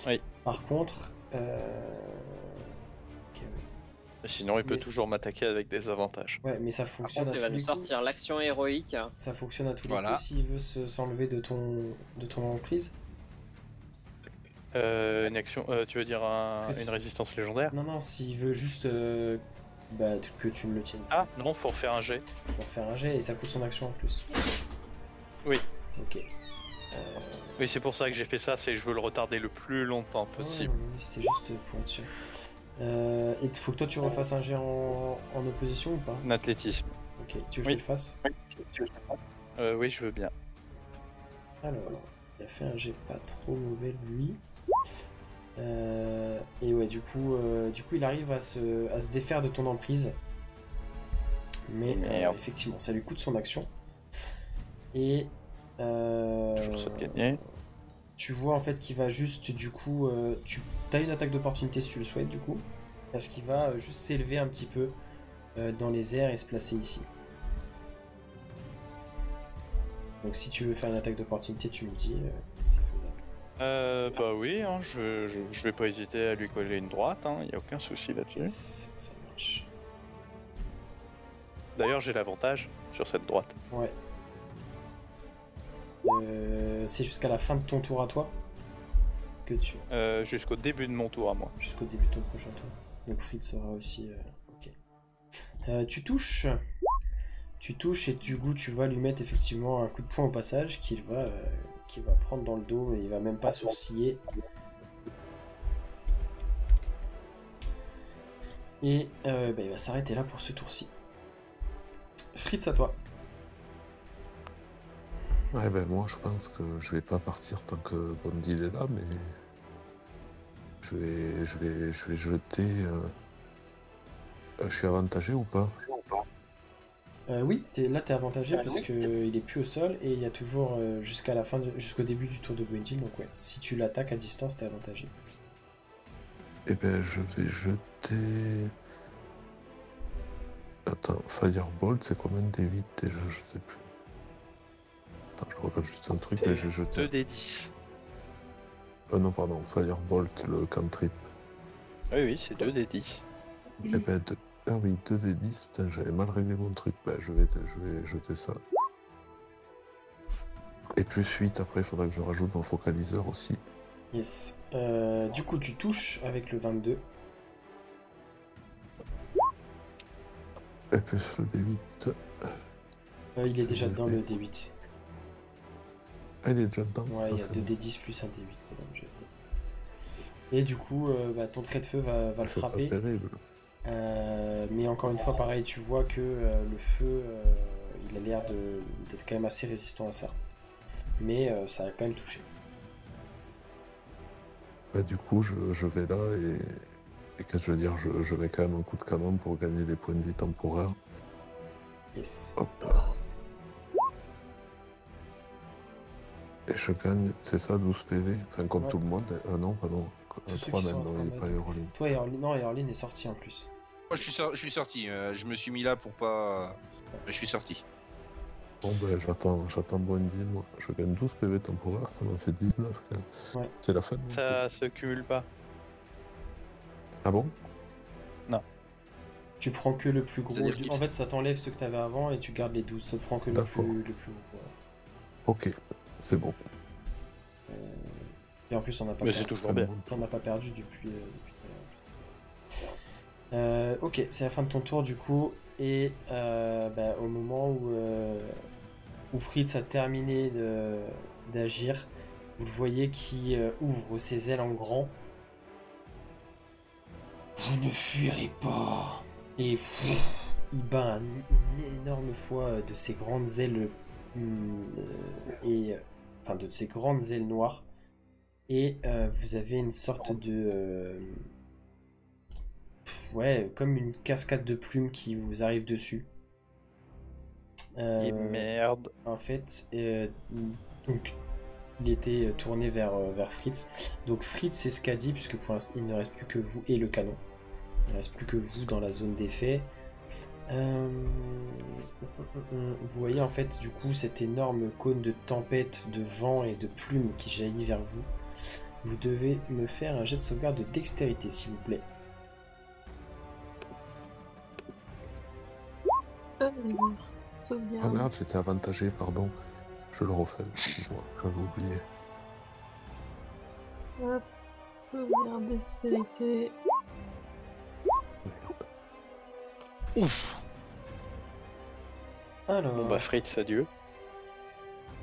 Oui. Par contre. Ok, ouais. Sinon, il peut Mais toujours m'attaquer avec des avantages. Ouais, mais ça Par fonctionne contre, il à va tous nous les coups. sortir l'action héroïque. Ça fonctionne à tous les Voilà. coups s'il veut s'enlever de ton emprise. Une action, tu veux dire Parce que une résistance légendaire? Non, s'il veut juste que tu me le tiennes Ah non, faut faire un jet. pour faire un jet et ça coûte son action en plus. Oui. Ok. Oui, c'est pour ça que j'ai fait ça, c'est je veux le retarder le plus longtemps possible. Ouais, c'était juste pour être sûr. Et il faut que toi tu refasses un jet en opposition ou pas? En athlétisme. Ok, tu veux que je te le fasse? Oui, je veux bien. Alors, il a fait un jet pas trop mauvais lui. Et ouais, du coup, il arrive à se défaire de ton emprise. Mais Merde. effectivement, ça lui coûte son action. Et Je vous souhaite gagner. tu vois en fait qu'il va juste, du coup, t'as une attaque d'opportunité si tu le souhaites, du coup, parce qu'il va juste s'élever un petit peu dans les airs et se placer ici. Donc si tu veux faire une attaque d'opportunité, tu me dis, c'est faisable. Bah oui, hein, je vais pas hésiter à lui coller une droite, hein, y a aucun souci là-dessus. Ça marche. D'ailleurs, j'ai l'avantage sur cette droite. Ouais. C'est jusqu'à la fin de ton tour à toi que tu... Jusqu'au début de mon tour à moi. Jusqu'au début de ton prochain tour. Donc Fritz sera aussi... ok. Tu touches. Tu touches et du coup tu vas lui mettre effectivement un coup de poing au passage qu'il va prendre dans le dos et il va même pas sourciller. Et il va s'arrêter là pour ce tour-ci. Fritz, à toi. Ouais, ben moi je pense que je vais pas partir tant que Bondi est là, mais je vais jeter. Je suis avantagé ou pas? Oui, là t'es avantagé parce qu'il est plus au sol et il y a toujours jusqu'au début du tour de Gwendil, donc ouais, si tu l'attaques à distance, t'es avantagé. Eh ben je vais jeter. Attends, Firebolt, c'est combien des 8 déjà? Je sais plus. Attends, je regarde juste un truc, mais je vais jeter. 2 des 10. Non, pardon, Firebolt, le cantrip. Oui, c'est 2 des 10. Eh ben, ah oui, 2 des 10, putain, j'avais mal réglé mon truc. Ben, je vais jeter ça. Et plus 8, après, il faudra que je rajoute mon focaliseur aussi. Yes. Du coup, tu touches avec le 22. Et plus le D8. Il est déjà dans le D8. Ah, il est déjà dedans? Ouais, il y a 2 D10 plus un D8. Et du coup, ton trait de feu va le frapper. C'est terrible. Mais encore une fois, pareil, tu vois que le feu, il a l'air d'être quand même assez résistant à ça. Mais ça a quand même touché. Bah, du coup, je vais là et qu'est-ce que je veux dire, je mets quand même un coup de canon pour gagner des points de vie temporaires. Yes. Hop. Et je gagne, c'est ça, 12 PV? Enfin, comme Ouais. tout le monde. Non, pardon. Tous ceux 3 qui sont même, en non, train il n'est de- pas Eorlin. Toi, Eorlin est sorti en plus. Moi, je suis sorti. Je me suis mis là pour pas. Je suis sorti. Bon, ben, j'attends Bondi, moi. Je gagne 12 PV temporaires, ça m'en fait 19. Ouais. C'est la fin. Ça se cumule pas. Ah bon? Tu prends que le plus gros. C'est-à-dire qu'il- En fait, ça t'enlève ceux que t'avais avant et tu gardes les 12. Ça te prend que le D'accord. plus gros. Ok, c'est bon. Et en plus, on n'a pas Mais perdu. c'est toujours bien. On n'a pas perdu depuis tout à l'heure. Ok, c'est la fin de ton tour du coup. Et au moment où Fritz a terminé d'agir, vous le voyez qui ouvre ses ailes en grand. Vous ne fuirez pas. Et il bat une énorme fois de ses grandes ailes de ses grandes ailes noires. Et vous avez une sorte de comme une cascade de plumes qui vous arrive dessus. Et merde. En fait, donc il était tourné vers Fritz. Donc Fritz, c'est ce qu'a dit, puisque pour l'instant il ne reste plus que vous et le canon. Il ne reste plus que vous dans la zone d'effet. Vous voyez en fait du coup cet énorme cône de tempête, de vent et de plumes qui jaillit vers vous. Vous devez me faire un jet de sauvegarde de dextérité s'il vous plaît. Ah Sauvegarde. merde, j'étais avantagé, pardon. Je le refais, excuse-moi, j'avais oublié. Hop. Sauvegarde dextérité. Ouf. Alors, Bon bah Fritz, adieu.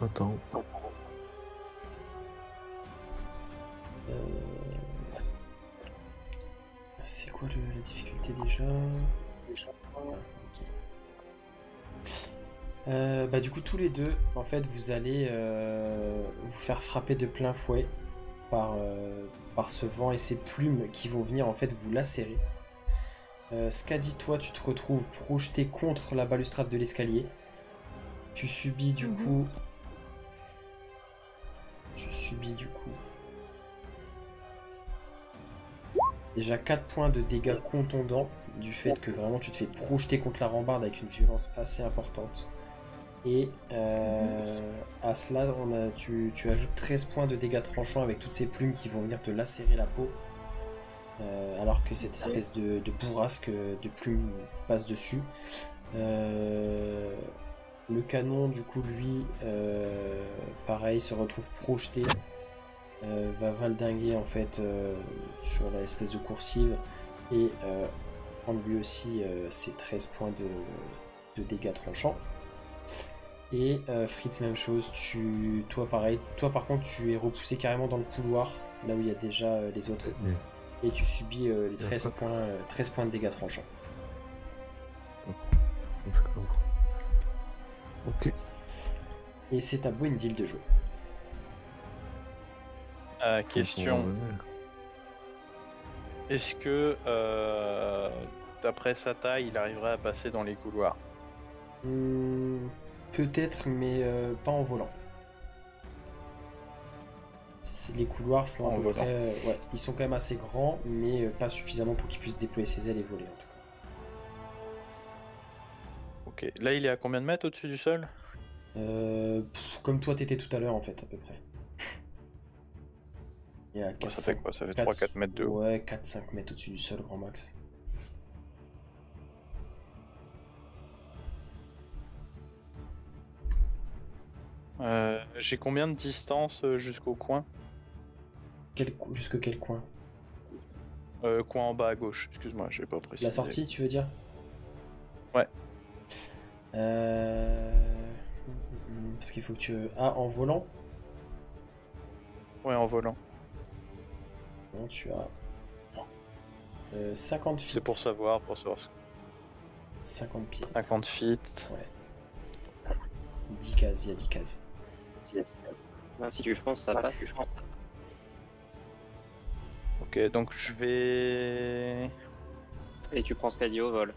Attends. c'est quoi la difficulté déjà? Du coup tous les deux en fait vous allez vous faire frapper de plein fouet par ce vent et ces plumes qui vont venir en fait vous lacérer. Skadi, toi tu te retrouves projeté contre la balustrade de l'escalier. Tu subis du coup déjà 4 points de dégâts contondants du fait que vraiment tu te fais projeter contre la rambarde avec une violence assez importante. Et à cela, tu ajoutes 13 points de dégâts tranchants avec toutes ces plumes qui vont venir te lacérer la peau. Alors que cette espèce de bourrasque de plumes passe dessus. Le canon, du coup, lui, pareil, se retrouve projeté, va valdinguer en fait sur l'espèce de coursive et prendre lui aussi ses 13 points de dégâts tranchants. Et Fritz, même chose, toi pareil, toi par contre tu es repoussé carrément dans le couloir, là où il y a déjà les autres, et tu subis les 13 points de dégâts tranchants. Ok. Et c'est à Boindil de jouer. Question. Est-ce que, d'après sa taille, il arriverait à passer dans les couloirs? Peut-être, mais pas en volant. Les couloirs font à peu près... ouais, ils sont quand même assez grands, mais pas suffisamment pour qu'il puisse déployer ses ailes et voler, en tout cas. Ok. Là, il est à combien de mètres au-dessus du sol? Comme toi t'étais tout à l'heure, en fait, à peu près. Il y a 4, ça fait quoi? Ça fait 3-4 mètres de haut. Ouais, 4-5 mètres au-dessus du sol, grand max. J'ai combien de distance jusqu'au coin? Jusque quel coin? Coin en bas à gauche, excuse-moi, j'ai pas précisé. La sortie, tu veux dire? Ouais. Parce qu'il faut que tu... Ah, en volant? Ouais, en volant. Non, tu as... 50 feet. C'est pour savoir 50 pieds. 50 feet. Ouais. 10 cases, il y a 10 cases. Si tu fonces, ça passe. Ok, donc je vais... Et tu prends ce qu'a dit au vol.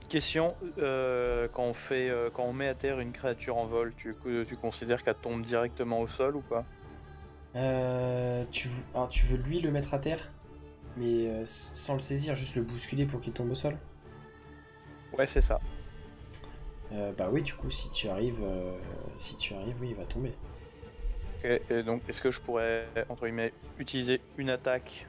Question, quand on met à terre une créature en vol, tu considères qu'elle tombe directement au sol ou pas? Tu veux lui le mettre à terre, mais sans le saisir, juste le bousculer pour qu'il tombe au sol? Ouais, c'est ça. Bah oui, du coup, si tu arrives, oui, il va tomber. Ok, et donc est-ce que je pourrais, entre guillemets, utiliser une attaque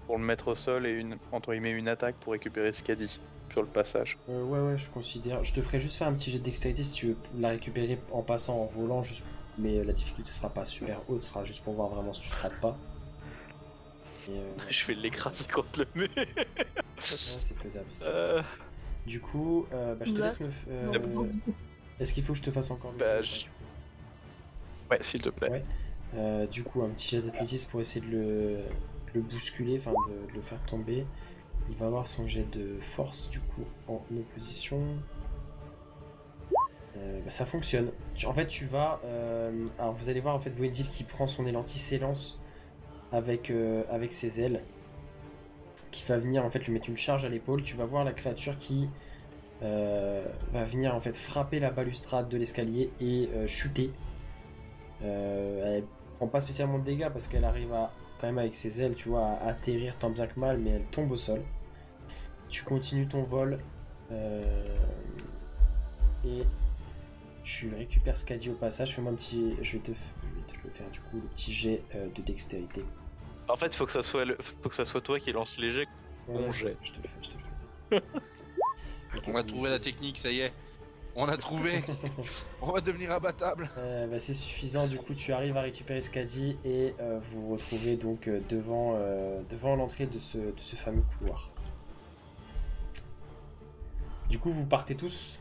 pour le mettre au sol et entre guillemets, une attaque pour récupérer ce qu'a dit sur le passage? Ouais, je considère. Je te ferai juste faire un petit jet de dextérité si tu veux la récupérer en passant, en volant, juste. Mais la difficulté sera pas super haute, ce sera juste pour voir vraiment si tu te rates pas. Je vais l'écraser contre le mur. Ouais, c'est faisable. Du coup, je te laisse me. Est-ce qu'il faut que je te fasse encore le Ouais, s'il te plaît. Ouais. Du coup, un petit jet d'athlétisme pour essayer de le bousculer, enfin de le faire tomber. Il va avoir son jet de force, du coup, en opposition. Ça fonctionne. En fait, tu vas... alors, vous allez voir, en fait, Boindil qui prend son élan, qui s'élance avec ses ailes, qui va venir, en fait, lui mettre une charge à l'épaule. Tu vas voir la créature qui va venir, en fait, frapper la balustrade de l'escalier et chuter. Elle prend pas spécialement de dégâts parce qu'elle arrive à, quand même avec ses ailes, tu vois, à atterrir tant bien que mal, mais elle tombe au sol. Tu continues ton vol et tu récupères ce qu'a dit au passage. Fais-moi un petit... Je vais te le faire du coup, le petit jet de dextérité. En fait, faut que ça soit toi qui lance les jets. Bon jet. Je te le fais. On va trouver la technique, ça y est. On a trouvé. On va devenir imbattable. C'est suffisant, du coup tu arrives à récupérer ce qu'a dit et vous vous retrouvez donc devant l'entrée de ce fameux couloir. Du coup vous partez tous.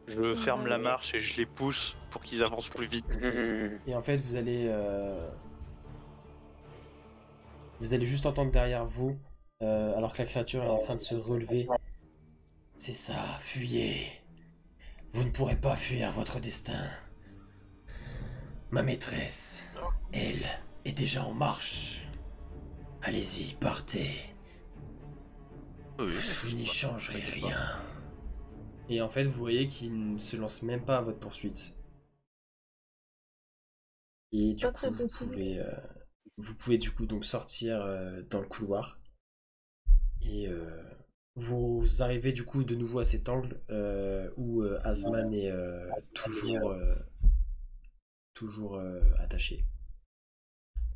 Je ferme la marche et je les pousse pour qu'ils avancent plus vite. Et en fait vous allez juste entendre derrière vous, alors que la créature est en train de se relever. C'est ça, fuyez. Vous ne pourrez pas fuir votre destin. Ma maîtresse, elle, est déjà en marche. Allez-y, partez. Vous n'y changerez rien. Et en fait, vous voyez qu'il ne se lance même pas à votre poursuite. Et du coup, vous pouvez du coup donc sortir dans le couloir. Et vous arrivez du coup de nouveau à cet angle où Asman est toujours attaché.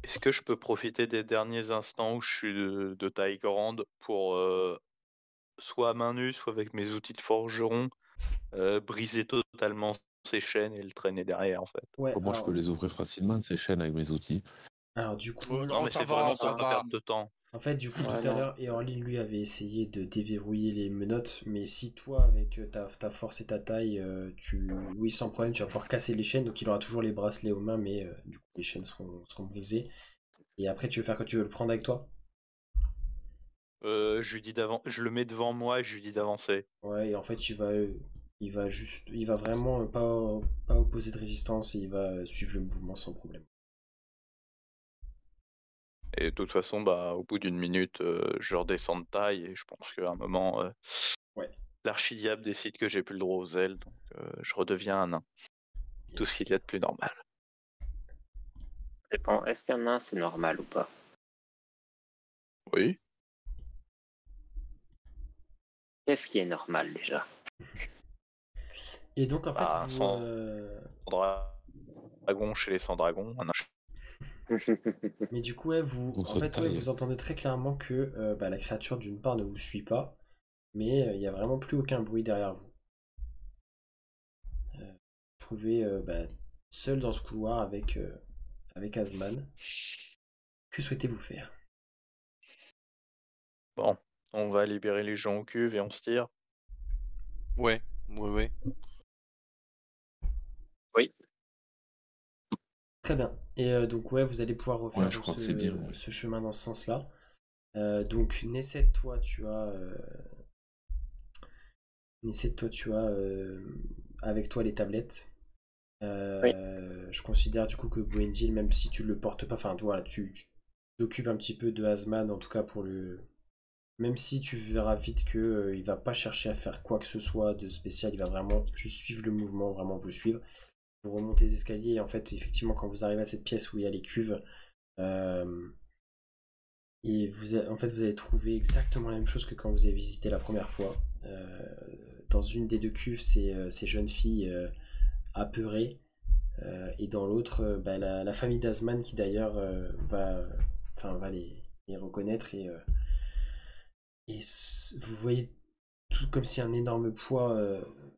Est-ce que je peux profiter des derniers instants où je suis de taille grande pour soit à main nue, soit avec mes outils de forgeron, briser totalement ces chaînes et le traîner derrière en fait. Ouais, Moi, je peux les ouvrir facilement, ces chaînes, avec mes outils. alors du coup, Non, Non, mais ça c'est va, vraiment ça pour pas va. perdre de temps. en fait, du coup, Ouais, tout à non. l'heure, Eorlin, lui, avait essayé de déverrouiller les menottes, mais si toi, avec ta force et ta taille, oui, sans problème, tu vas pouvoir casser les chaînes, donc il aura toujours les bracelets aux mains, mais du coup, les chaînes seront brisées. Et après, tu veux faire que tu veux le prendre avec toi? Je lui dis je le mets devant moi et je lui dis d'avancer. Ouais, et en fait, il va vraiment pas opposer de résistance et il va suivre le mouvement sans problème. Et de toute façon, bah, au bout d'une minute, je redescends de taille et je pense qu'à un moment, Ouais. l'archidiable décide que j'ai plus le droit aux ailes, donc je redeviens un nain. Tout ce qu'il y a de plus normal. Dépend. Est-ce qu'un nain c'est normal ou pas? Oui. Qu'est-ce qui est normal déjà? Et donc, en fait, Bah, un vous. dragon chez les sans-dragons, un nain Mais du coup, ouais, Donc, en ça fait, ouais, taille. vous entendez très clairement que la créature, d'une part, ne vous suit pas, mais il n'y a vraiment plus aucun bruit derrière vous. Vous trouvez seul dans ce couloir avec Asman. Que souhaitez-vous faire? Bon, on va libérer les gens au cuve et on se tire. Ouais, ouais. Oui. Très bien. Et donc, ouais, vous allez pouvoir refaire Ouais, je crois que c'est bien. ce chemin dans ce sens-là. Donc, Nesset, toi, tu as. Nesset, toi, tu as avec toi les tablettes. Oui. Je considère du coup que Boendil, même si tu le portes pas, enfin, voilà, tu t'occupes un petit peu de Asman, en tout cas pour le. Même si tu verras vite que il va pas chercher à faire quoi que ce soit de spécial, il va vraiment juste suivre le mouvement, vraiment vous suivre. Vous remontez les escaliers et en fait, effectivement, quand vous arrivez à cette pièce où il y a les cuves, euh, et en fait, vous allez trouver exactement la même chose que quand vous avez visité la première fois. Dans une des deux cuves, ces jeunes filles apeurées. Et dans l'autre, la famille d'Asman qui d'ailleurs va les reconnaître vous voyez tout comme si un énorme poids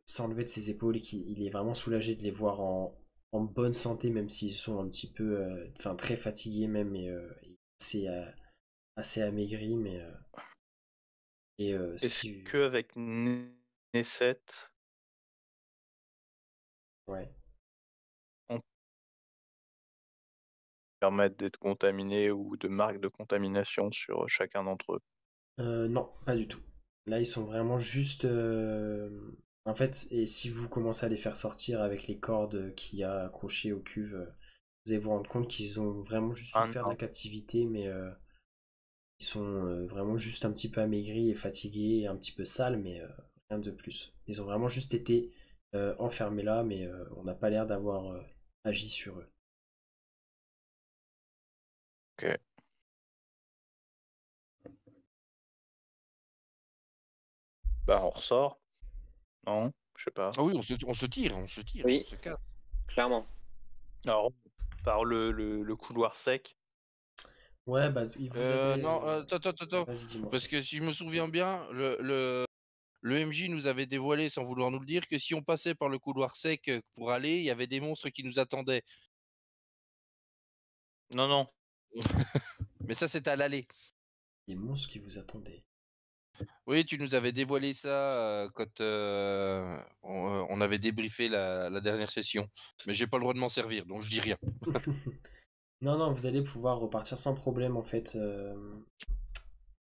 s'enlevait de ses épaules et qu'il est vraiment soulagé de les voir en bonne santé, même s'ils sont un petit peu, enfin très fatigués même et assez, assez amaigris, mais Est-ce si, qu'avec Nesset, ouais. on peut permettre d'être contaminé ou de marques de contamination sur chacun d'entre eux? Non, pas du tout. Là, ils sont vraiment juste. En fait, et si vous commencez à les faire sortir avec les cordes qu'il y a accrochées aux cuves, vous allez vous rendre compte qu'ils ont vraiment juste Ah souffert de la non. captivité, mais ils sont vraiment juste un petit peu amaigris et fatigués, et un petit peu sales, mais rien de plus. Ils ont vraiment juste été enfermés là, mais on n'a pas l'air d'avoir agi sur eux. Ok. Bah on ressort. Non, je sais pas. Ah oui, on se tire, on Oui. se casse. Clairement. Alors, par le couloir sec. Ouais, bah, vous avez. Non, attends. Vas-y, dis-moi. Parce que si je me souviens bien, le MJ nous avait dévoilé, sans vouloir nous le dire, que si on passait par le couloir sec pour aller, il y avait des monstres qui nous attendaient. Non, non. Mais ça, c'était à l'aller. Des monstres qui vous attendaient. Oui, tu nous avais dévoilé ça quand on avait débriefé la dernière session. Mais j'ai pas le droit de m'en servir, donc je dis rien. Non, non, vous allez pouvoir repartir sans problème en fait.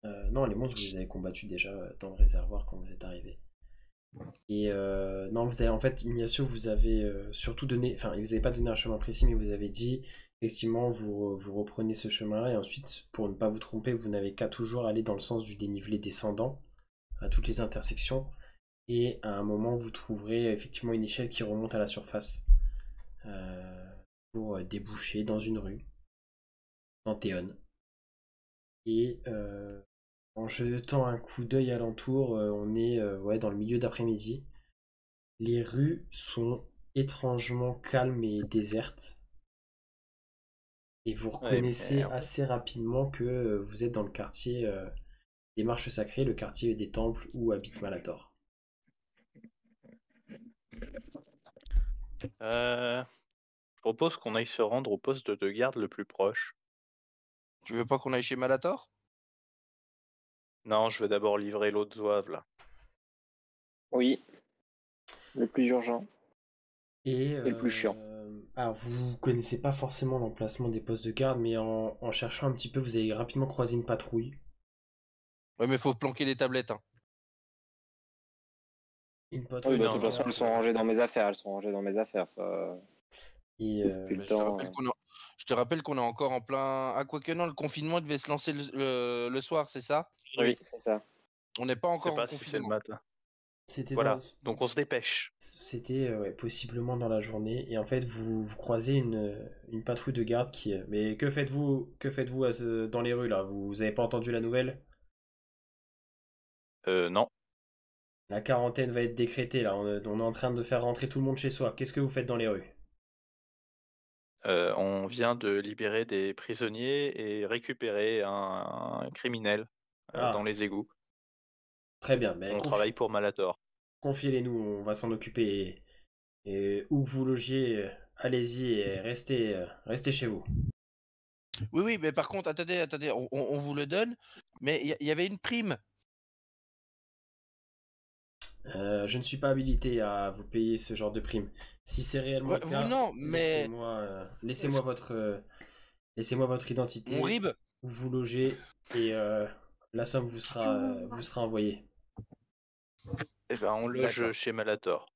Non, les monstres, vous les avez combattus déjà dans le réservoir quand vous êtes arrivé. Et non, vous avez en fait, Ignacio, vous avez surtout donné, enfin, vous n'avez pas donné un chemin précis, mais vous avez dit, effectivement, vous reprenez ce chemin-là, et ensuite, pour ne pas vous tromper, vous n'avez qu'à toujours aller dans le sens du dénivelé descendant, à toutes les intersections, et à un moment, vous trouverez effectivement une échelle qui remonte à la surface pour déboucher dans une rue, dans Théon. Et en jetant un coup d'œil alentour, on est ouais, dans le milieu d'après-midi. Les rues sont étrangement calmes et désertes. Et vous Ouais, mais reconnaissez assez rapidement que vous êtes dans le quartier des Marches Sacrées, le quartier des temples où habite Malator. Je propose qu'on aille se rendre au poste de garde le plus proche. Tu veux pas qu'on aille chez Malator? Non, je vais d'abord livrer l'autre zouave là. Oui, le plus urgent Et et le plus chiant. alors vous connaissez pas forcément l'emplacement des postes de garde, mais en cherchant un petit peu, vous allez rapidement croiser une patrouille. Ouais, mais faut planquer les tablettes. Hein. Une patrouille Oui, bah, de non, toute de façon, garde, elles sont rangées dans mes affaires. Elles sont rangées dans mes affaires, ça. et Depuis le Mais je te temps. rappelle je te rappelle qu'on est encore en plein. Ah, quoique non, le confinement devait se lancer le soir, c'est ça? Oui, c'est ça. On n'est pas Je sais encore en pas si c'est le confinement. matin. c'était Voilà, donc on se dépêche. c'était ouais, possiblement dans la journée. Et en fait, vous croisez une patrouille de garde qui. Mais que faites-vous dans les rues là? Vous avez pas entendu la nouvelle? Non. La quarantaine va être décrétée là. On est en train de faire rentrer tout le monde chez soi. Qu'est-ce que vous faites dans les rues? On vient de libérer des prisonniers et récupérer un criminel dans Ah, les égouts. très bien. Ben, On travaille pour Malator. confiez-les nous, on va s'en occuper. Et où que vous logiez, allez-y et restez chez vous. Oui, oui, mais par contre, attendez, on vous le donne, mais il y avait une prime. Je ne suis pas habilité à vous payer ce genre de prime. Si c'est réellement Ouais, le vous cas, non, mais laissez-moi votre identité, mon rib. où vous logez et la somme vous sera envoyée. Eh ben, on loge D'accord. chez Malator.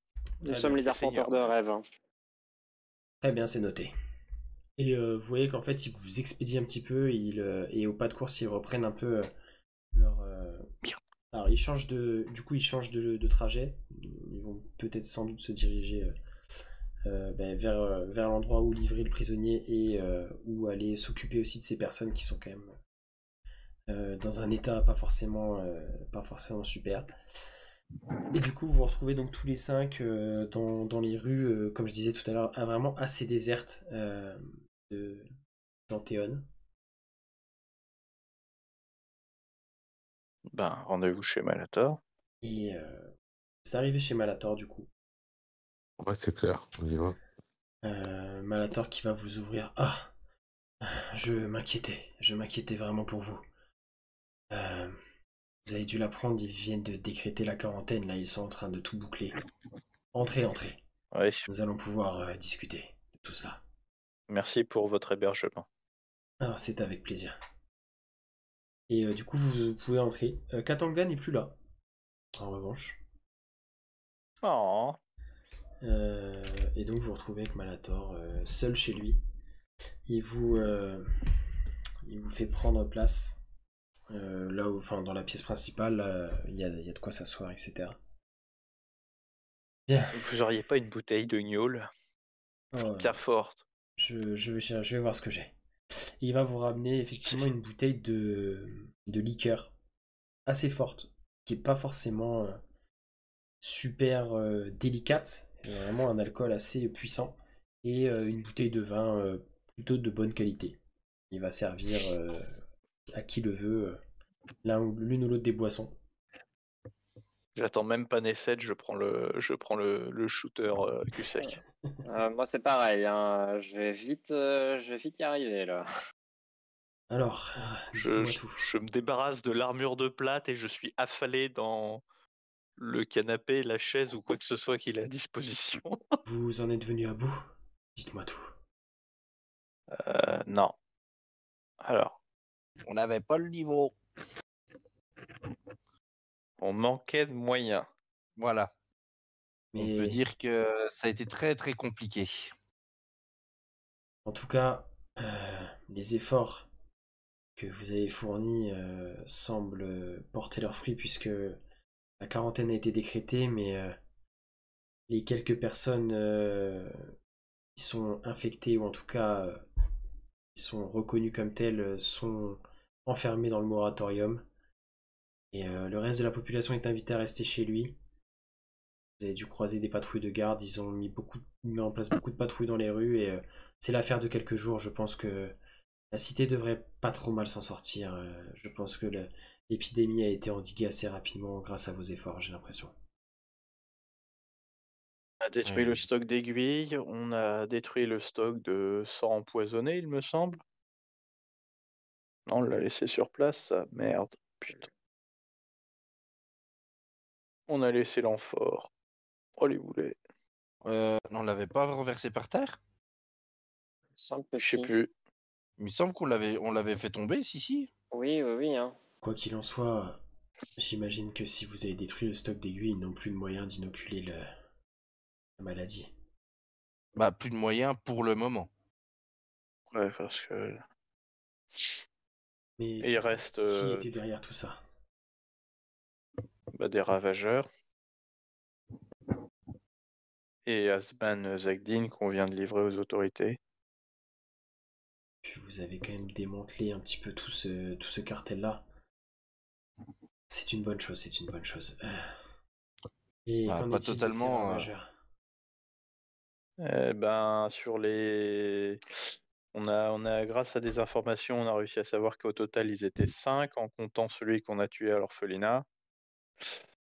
Nous Très sommes bien. les arpenteurs de rêve. Hein. Très bien, c'est noté. Et vous voyez qu'en fait, ils vous expédient un petit peu et au pas de course, ils reprennent un peu leur. Bien. Alors, ils changent de trajet. Ils vont peut-être sans doute se diriger vers l'endroit où livrer le prisonnier et où aller s'occuper aussi de ces personnes qui sont quand même dans un état pas forcément super. Et du coup, vous vous retrouvez donc tous les cinq dans les rues, comme je disais tout à l'heure, vraiment assez désertes d'Anthéon. Ben, rendez-vous chez Malator. Et vous arrivez chez Malator du coup. Ouais, c'est clair, on y va. Malator qui va vous ouvrir. Ah, je m'inquiétais vraiment pour vous. Euh, Vous avez dû l'apprendre, ils viennent de décréter la quarantaine, là ils sont en train de tout boucler. Entrez. Oui, Nous allons pouvoir discuter de tout ça. merci pour votre hébergement. Alors c'est avec plaisir. Et du coup vous pouvez entrer. Katanga n'est plus là, en revanche. Oh, Et donc vous vous retrouvez avec Malator seul chez lui. Il vous fait prendre place là où, enfin dans la pièce principale, il y a de quoi s'asseoir, etc. Bien. vous auriez pas une bouteille de gnôle Oh, bien forte? je vais voir ce que j'ai. Et il va vous ramener effectivement une bouteille de liqueur assez forte, qui est pas forcément super délicate, vraiment un alcool assez puissant, et une bouteille de vin plutôt de bonne qualité. Il va servir à qui le veut, l'une ou l'autre des boissons. J'attends même pas Nessette, je prends le shooter cul sec. Moi, c'est pareil. Hein. Je vais vite y arriver là. Alors, Je, dites-moi je- tout. je me débarrasse de l'armure de plate et je suis affalé dans le canapé, la chaise ou quoi que ce soit qu'il a à disposition. Vous en êtes venu à bout? Dites-moi tout. Non. Alors, On n'avait pas le niveau. on manquait de moyens. Voilà. On Mais peut dire que ça a été très très compliqué. en tout cas, les efforts que vous avez fournis semblent porter leurs fruits puisque la quarantaine a été décrétée, mais les quelques personnes qui sont infectées ou en tout cas qui sont reconnues comme telles sont enfermées dans le moratorium. Et le reste de la population est invité à rester chez lui. Vous avez dû croiser des patrouilles de garde, ils ont mis en place beaucoup de patrouilles dans les rues et c'est l'affaire de quelques jours. Je pense que La cité devrait pas trop mal s'en sortir. Je pense que l'épidémie a été endiguée assez rapidement grâce à vos efforts, j'ai l'impression. On a détruit le stock d'aiguilles, on a détruit le stock de sang empoisonné, il me semble. Non, on l'a laissé sur place, ça. Merde, putain. On a laissé l'amphore. Oh les boulets. On l'avait pas renversé par terre? Il me semble que Je sais si. plus. Il me semble qu'on l'avait fait tomber, si. Oui, oui, oui. Hein. Quoi qu'il en soit, j'imagine que si vous avez détruit le stock d'aiguilles, ils n'ont plus de moyens d'inoculer la maladie. Bah, plus de moyens pour le moment. Ouais, parce que. Mais Et il reste qui était derrière tout ça? des ravageurs. Et Asban Zagdin qu'on vient de livrer aux autorités. Puis vous avez quand même démantelé un petit peu tout ce cartel-là. C'est une bonne chose, c'est une bonne chose. Et Bah, qu'en pas est-il de ces totalement, ravageurs? Sur les. On a, grâce à des informations, on a réussi à savoir qu'au total, ils étaient 5, en comptant celui qu'on a tué à l'orphelinat.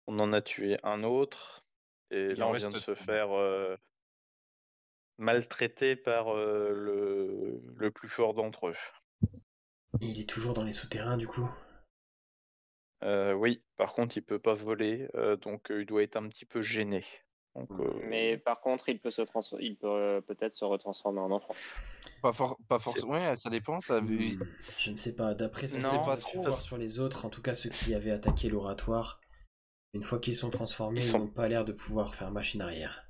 On en a tué un autre. Et Il là, en on vient de reste se faire maltraiter par le plus fort d'entre eux. Et il est toujours dans les souterrains du coup? Oui, par contre, il peut pas voler, donc il doit être un petit peu gêné. Donc, Mais par contre, il peut peut-être se retransformer en enfant. pas forcément. Ouais, ça dépend. Ça... Je ne sais pas, d'après ce Non, qu'on pas a pu trop. voir sur les autres, en tout cas ceux qui avaient attaqué l'oratoire, une fois qu'ils sont transformés, Ils ils sont- n'ont pas l'air de pouvoir faire machine arrière.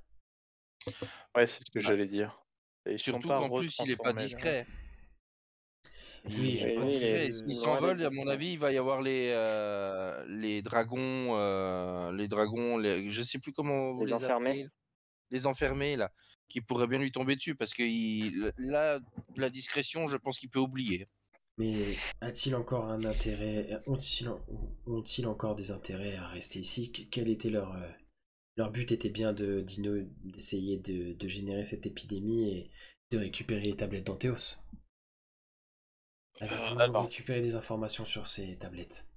Ouais, c'est ce que Bah, j'allais dire. Et ils sont surtout pas qu'en plus, il est pas retransformés, là. discret. Oui, Il je est pas pense il discret. est S'il loin d'être s'envole, à mon discret. avis, il va y avoir les dragons, je sais plus comment vous Les les enfermés. appelez, les enfermés là, qui pourraient bien lui tomber dessus parce que là, la discrétion, je pense qu'il peut oublier. Mais a-t-il encore un intérêt, ont-ils encore des intérêts à rester ici? Quel était leur but était bien d'essayer de générer cette épidémie et de récupérer les tablettes d'Antéos. Avez-vous Alors, récupéré des informations sur ces tablettes?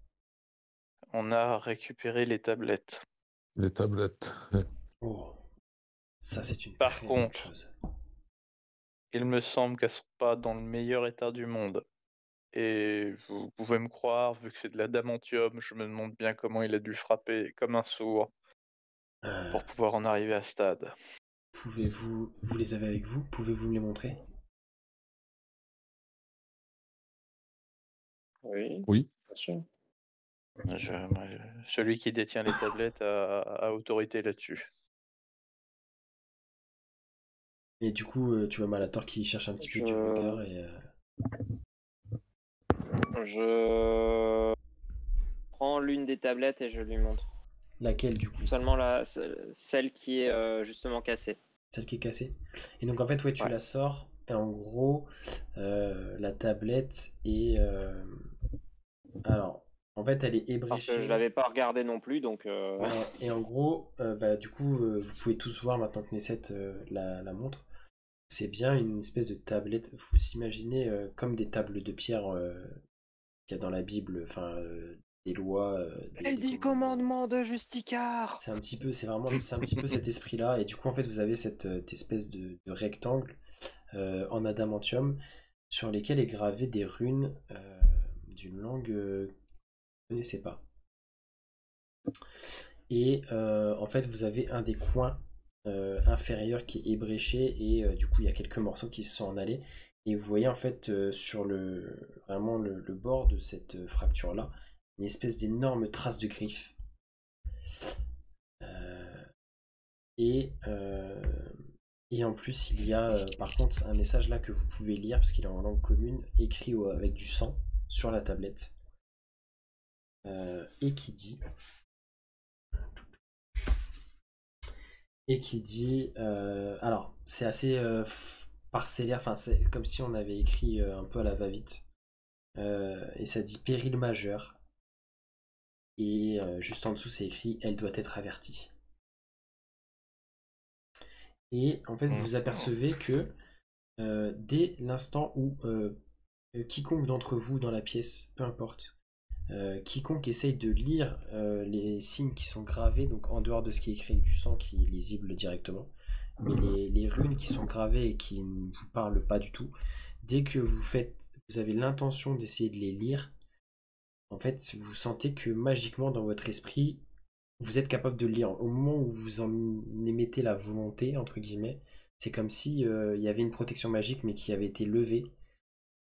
on a récupéré les tablettes. Les tablettes. Oh, ça c'est une Par très bonne contre, chose. il me semble qu'elles sont pas dans le meilleur état du monde. Et vous pouvez me croire, vu que c'est de l'adamantium, je me demande bien comment il a dû frapper comme un sourd pour pouvoir en arriver à ce stade. Vous les avez avec vous? Pouvez-vous me les montrer? Oui, Oui. bien sûr. Celui qui détient les tablettes a autorité là-dessus. Et du coup, tu vois Malator qui cherche un petit peu du regard et... Je prends l'une des tablettes et je lui montre. Laquelle du coup? Seulement celle qui est justement cassée. Celle qui est cassée. Et donc en fait, ouais, tu Ouais. la sors. Et en gros, la tablette est... Alors, en fait, elle est Parce ébréchée. que je l'avais pas regardée non plus, donc... Ouais, et en gros, du coup, vous pouvez tous voir maintenant que Nesset la montre. C'est bien une espèce de tablette. Vous imaginez comme des tables de pierre qu'il y a dans la Bible, enfin, des lois. Des commandements. de Justicard. C'est un petit peu cet esprit-là. Et du coup, en fait, vous avez cette espèce de rectangle en adamantium sur lesquels est gravé des runes d'une langue que vous ne connaissez pas. Et en fait, vous avez un des coins inférieurs qui est ébréché et du coup, il y a quelques morceaux qui se sont en allés. Et vous voyez en fait sur vraiment le bord de cette fracture-là, une espèce d'énorme trace de griffes. Et en plus, il y a par contre un message là que vous pouvez lire parce qu'il est en langue commune, écrit avec du sang sur la tablette. Et qui dit alors c'est assez parcellaire, enfin c'est comme si on avait écrit un peu à la va-vite, et ça dit péril majeur, et juste en dessous c'est écrit elle doit être avertie. Et en fait vous apercevez que dès l'instant où quiconque d'entre vous dans la pièce, peu importe, quiconque essaye de lire les signes qui sont gravés, donc en dehors de ce qui est écrit avec du sang qui est lisible directement, mais les runes qui sont gravées et qui ne vous parlent pas du tout, dès que vous avez l'intention d'essayer de les lire, en fait, vous sentez que magiquement dans votre esprit, vous êtes capable de le lire. Au moment où vous en émettez la volonté, entre guillemets, c'est comme si il y avait une protection magique mais qui avait été levée.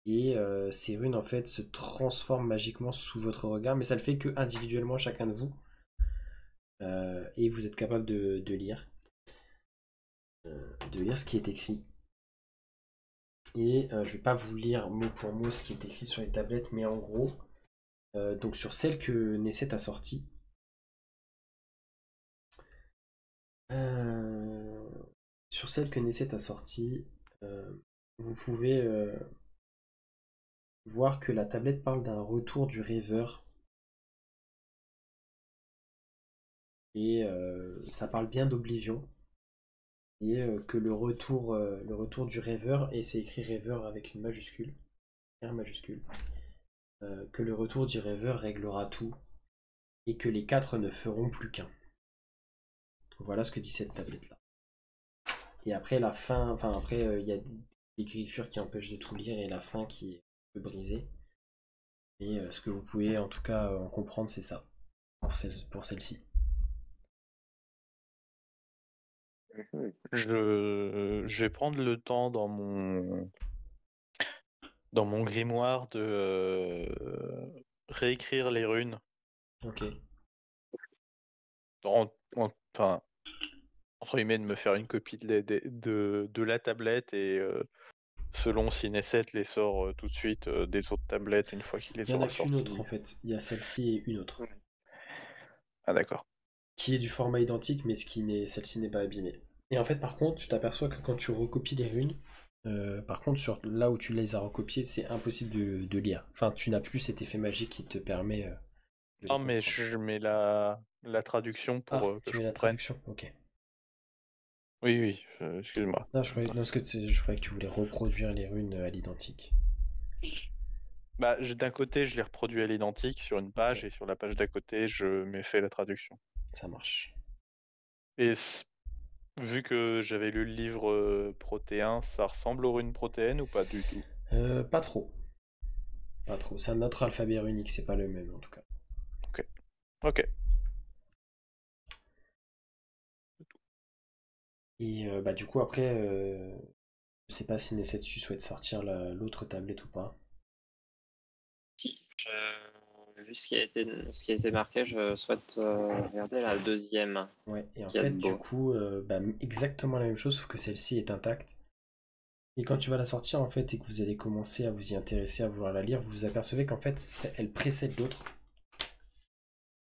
Et ces runes en fait se transforment magiquement sous votre regard, mais ça le fait que individuellement chacun de vous. Et vous êtes capable de lire ce qui est écrit. Et je vais pas vous lire mot pour mot ce qui est écrit sur les tablettes, mais en gros, donc sur celle que Nesset a sortie, vous pouvez voir que la tablette parle d'un retour du rêveur. Et ça parle bien d'Oblivion. Et que le retour du rêveur, et c'est écrit rêveur avec une majuscule, R majuscule, que le retour du rêveur réglera tout, et que les 4 ne feront plus qu'un. Voilà ce que dit cette tablette-là. Et après la fin, enfin après il y a des griffures qui empêchent de tout lire et la fin qui est un peu brisée. Et ce que vous pouvez en tout cas en comprendre, c'est ça, pour celle-ci. Je vais prendre le temps dans mon grimoire de réécrire les runes. Ok. Enfin, entre guillemets, de me faire une copie de la tablette et selon si Nesset les sort tout de suite des autres tablettes une fois qu'il les Il n'y en aura a qu'une sorties. autre en fait. Il y a celle-ci et une autre. Ah d'accord. Qui est du format identique, mais celle-ci n'est pas abîmée. Et en fait, par contre, tu t'aperçois que quand tu recopies les runes, par contre, là où tu les as recopiées, c'est impossible de lire. Enfin, tu n'as plus cet effet magique qui te permet de les Non mais comprendre. je mets la traduction pour que tu je mets la comprenne. traduction, ok. Oui, excuse-moi. Non, je croyais que tu voulais reproduire les runes à l'identique. Bah, d'un côté, je les reproduis à l'identique sur une page, Ok. et sur la page d'à côté, je m'ai fait la traduction. Ça marche. Et vu que j'avais lu le livre protéin, ça ressemble aux runes protéennes ou pas du tout? Pas trop. Pas trop. C'est un autre alphabet runique, c'est pas le même en tout cas. Ok. Et bah du coup après, je sais pas si Nesset tu souhaites sortir l'autre tablette ou pas. Si, vu ce qui a été marqué, je souhaite regarder la deuxième. Ouais, et en Qui a de fait du beau. coup, exactement la même chose, sauf que celle-ci est intacte. Et quand tu vas la sortir en fait et que vous allez commencer à vous y intéresser, à vouloir la lire, vous vous apercevez qu'en fait elle précède l'autre.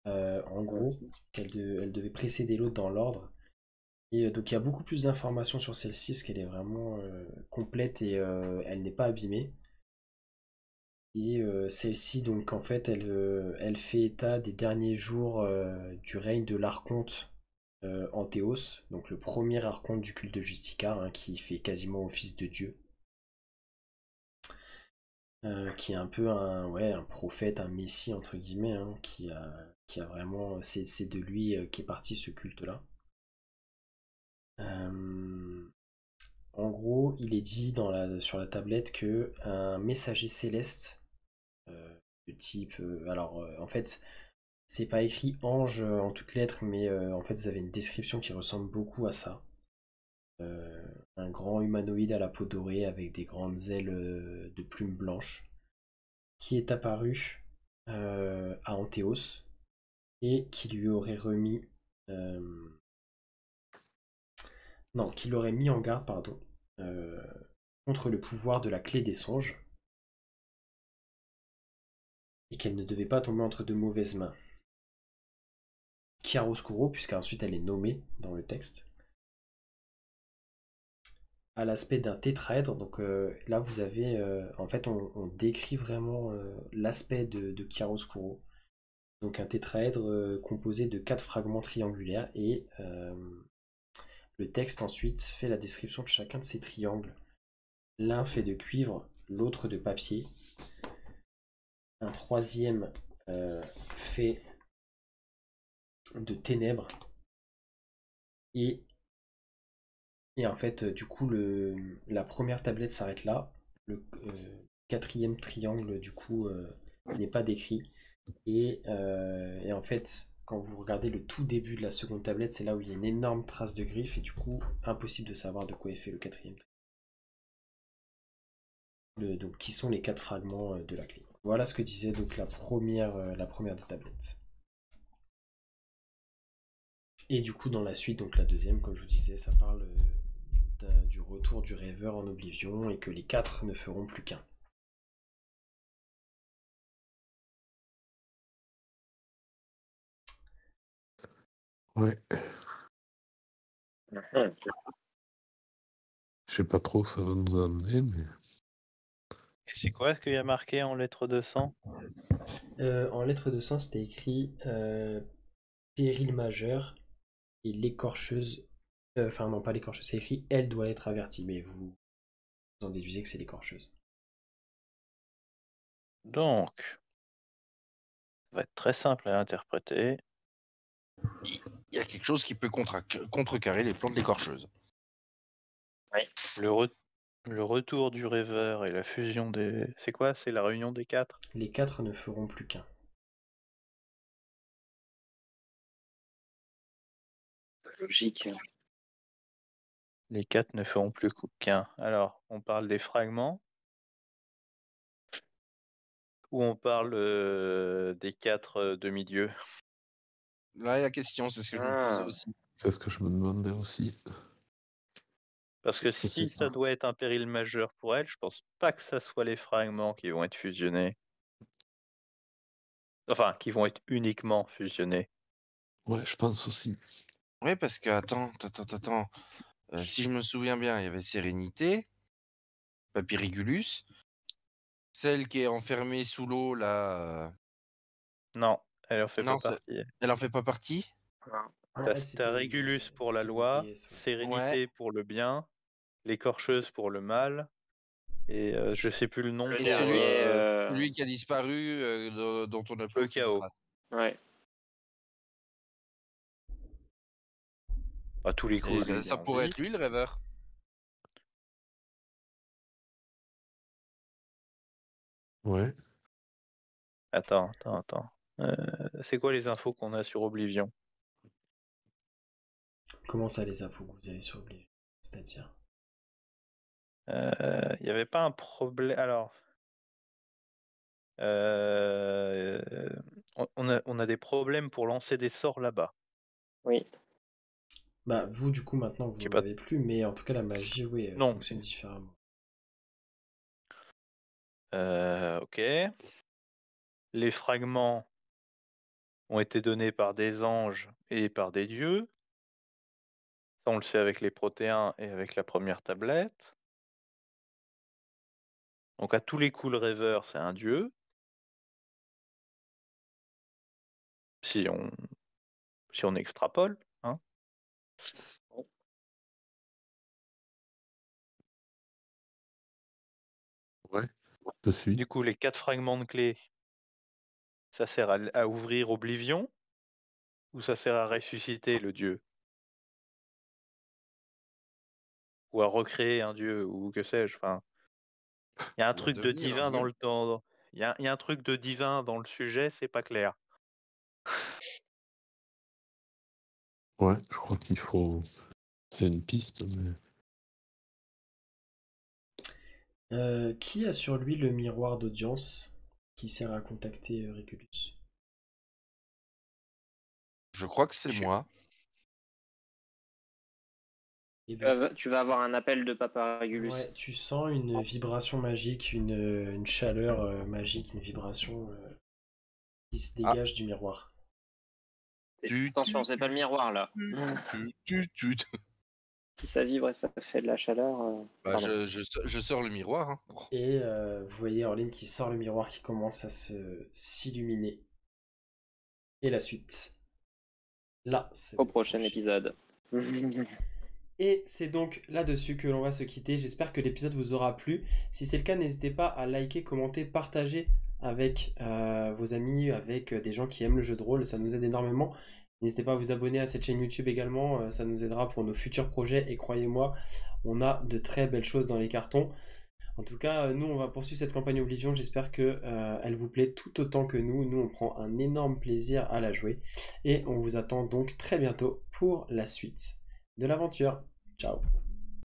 En gros, elle devait précéder l'autre dans l'ordre. Et donc il y a beaucoup plus d'informations sur celle-ci parce qu'elle est vraiment complète et elle n'est pas abîmée. Et celle-ci, donc en fait, elle fait état des derniers jours du règne de l'archonte Anthéos, donc le premier archonte du culte de Justicar, hein, qui fait quasiment office de Dieu. Qui est un peu un prophète, un messie entre guillemets, hein, qui a vraiment. C'est de lui qu'est parti ce culte-là. En gros, il est dit sur la tablette que un messager céleste de type. En fait, c'est pas écrit ange en toutes lettres, mais en fait, vous avez une description qui ressemble beaucoup à ça. Un grand humanoïde à la peau dorée avec des grandes ailes de plumes blanches qui est apparu à Anthéos et qui lui aurait remis. Non, qui l'aurait mis en garde, pardon, contre le pouvoir de la clé des songes et qu'elle ne devait pas tomber entre de mauvaises mains. Chiaroscuro, puisqu'ensuite elle est nommée dans le texte, à l'aspect d'un tétraèdre. Donc là vous avez, en fait on décrit vraiment l'aspect de Chiaroscuro. Donc un tétraèdre composé de 4 fragments triangulaires et le texte ensuite fait la description de chacun de ces triangles. L'un fait de cuivre, l'autre de papier. Un troisième fait de ténèbres. Et en fait, du coup, la première tablette s'arrête là. Le quatrième triangle, du coup, n'est pas décrit. Et en fait, quand vous regardez le tout début de la seconde tablette, c'est là où il y a une énorme trace de griffe. Et du coup, impossible de savoir de quoi est fait le quatrième triangle. Donc, qui sont les 4 fragments de la clé. Voilà ce que disait donc la première des tablettes. Et du coup, dans la suite, donc la deuxième, comme je vous disais, ça parle du retour du rêveur en Oblivion et que les 4 ne feront plus qu'un. Ouais. Mhm. Je sais pas trop où ça va nous amener, mais. Et c'est quoi ce qu'il y a marqué en lettres de sang? En lettres de sang, c'était écrit péril majeur et l'écorcheuse. Enfin, non, pas l'écorcheuse, c'est écrit elle doit être avertie, mais vous en déduisez que c'est l'écorcheuse. Donc, ça va être très simple à interpréter. Il y a quelque chose qui peut contrecarrer les plans de l'écorcheuse. Le retour du rêveur et la fusion des... C'est quoi? C'est la réunion des 4? Les 4 ne feront plus qu'un. Logique. Les 4 ne feront plus qu'un. Alors, on parle des fragments ou on parle des 4 demi-dieux? Là, la question, c'est ce que je me posais Ah. aussi. C'est ce que je me demandais aussi. Parce que Je si sais ça pas. doit être un péril majeur pour elle, je pense pas que ça soit les fragments qui vont être fusionnés. Enfin, qui vont être uniquement fusionnés. Ouais, je pense aussi. Oui, parce que, attends. Si je me souviens bien, il y avait Sérénité, Papyrigulus, celle qui est enfermée sous l'eau, là. Non, elle en fait Non, pas partie. elle en fait pas partie. Non, elle, T'as Régulus pour la c'était une loi, déesse, ouais. Sérénité pour le bien, l'écorcheuse pour le mal, et je sais plus le nom Le pour dernier. Celui qui a disparu, dont on n'a plus le aucune chaos. trace. Ouais. À tous les Et coups, lui, il est ça en pourrait vie. être lui, le rêveur. Ouais. Attends. C'est quoi les infos qu'on a sur Oblivion? Comment ça, les infos que vous avez sur Oblivion? C'est-à-dire Il n'y avait pas un problème. Alors, on a des problèmes pour lancer des sorts là-bas. Oui. Bah, vous, du coup, maintenant, vous Je sais n'en pas. avez plus, mais en tout cas, la magie, oui, elle Non. fonctionne différemment. Ok. Les fragments ont été donnés par des anges et par des dieux. Ça, on le sait avec les protéins et avec la première tablette. Donc, à tous les coups, le rêveur, c'est un dieu. Si on extrapole, hein. Ouais, je suis. Du coup, les 4 fragments de clé, ça sert à ouvrir Oblivion ou ça sert à ressusciter le dieu? Ou à recréer un dieu, ou que sais-je. Enfin, il y a un Ou à truc de devenir un divin dieu. il y a un truc de divin dans le sujet, c'est pas clair. Ouais, je crois qu'il faut. C'est une piste, mais. Qui a sur lui le miroir d'audience qui sert à contacter Régulus? Je crois que c'est moi. Eh ben, Tu vas avoir un appel de Papa Régulus. ouais, tu sens une vibration magique, une chaleur magique, une vibration qui se dégage du miroir. Attention, c'est pas le miroir là. Tu. Si ça vibre et ça fait de la chaleur. Bah, pardon. je sors le miroir. Hein. Et vous voyez Orline qui sort le miroir qui commence à s'illuminer. Et la suite. Là, c'est Au le prochain épisode. Et c'est donc là-dessus que l'on va se quitter. J'espère que l'épisode vous aura plu. Si c'est le cas, n'hésitez pas à liker, commenter, partager avec vos amis, avec des gens qui aiment le jeu de rôle. Ça nous aide énormément. N'hésitez pas à vous abonner à cette chaîne YouTube également. Ça nous aidera pour nos futurs projets. Et croyez-moi, on a de très belles choses dans les cartons. En tout cas, nous, on va poursuivre cette campagne Oblivion. J'espère que elle vous plaît tout autant que nous. Nous, on prend un énorme plaisir à la jouer. Et on vous attend donc très bientôt pour la suite de l'aventure. Ciao.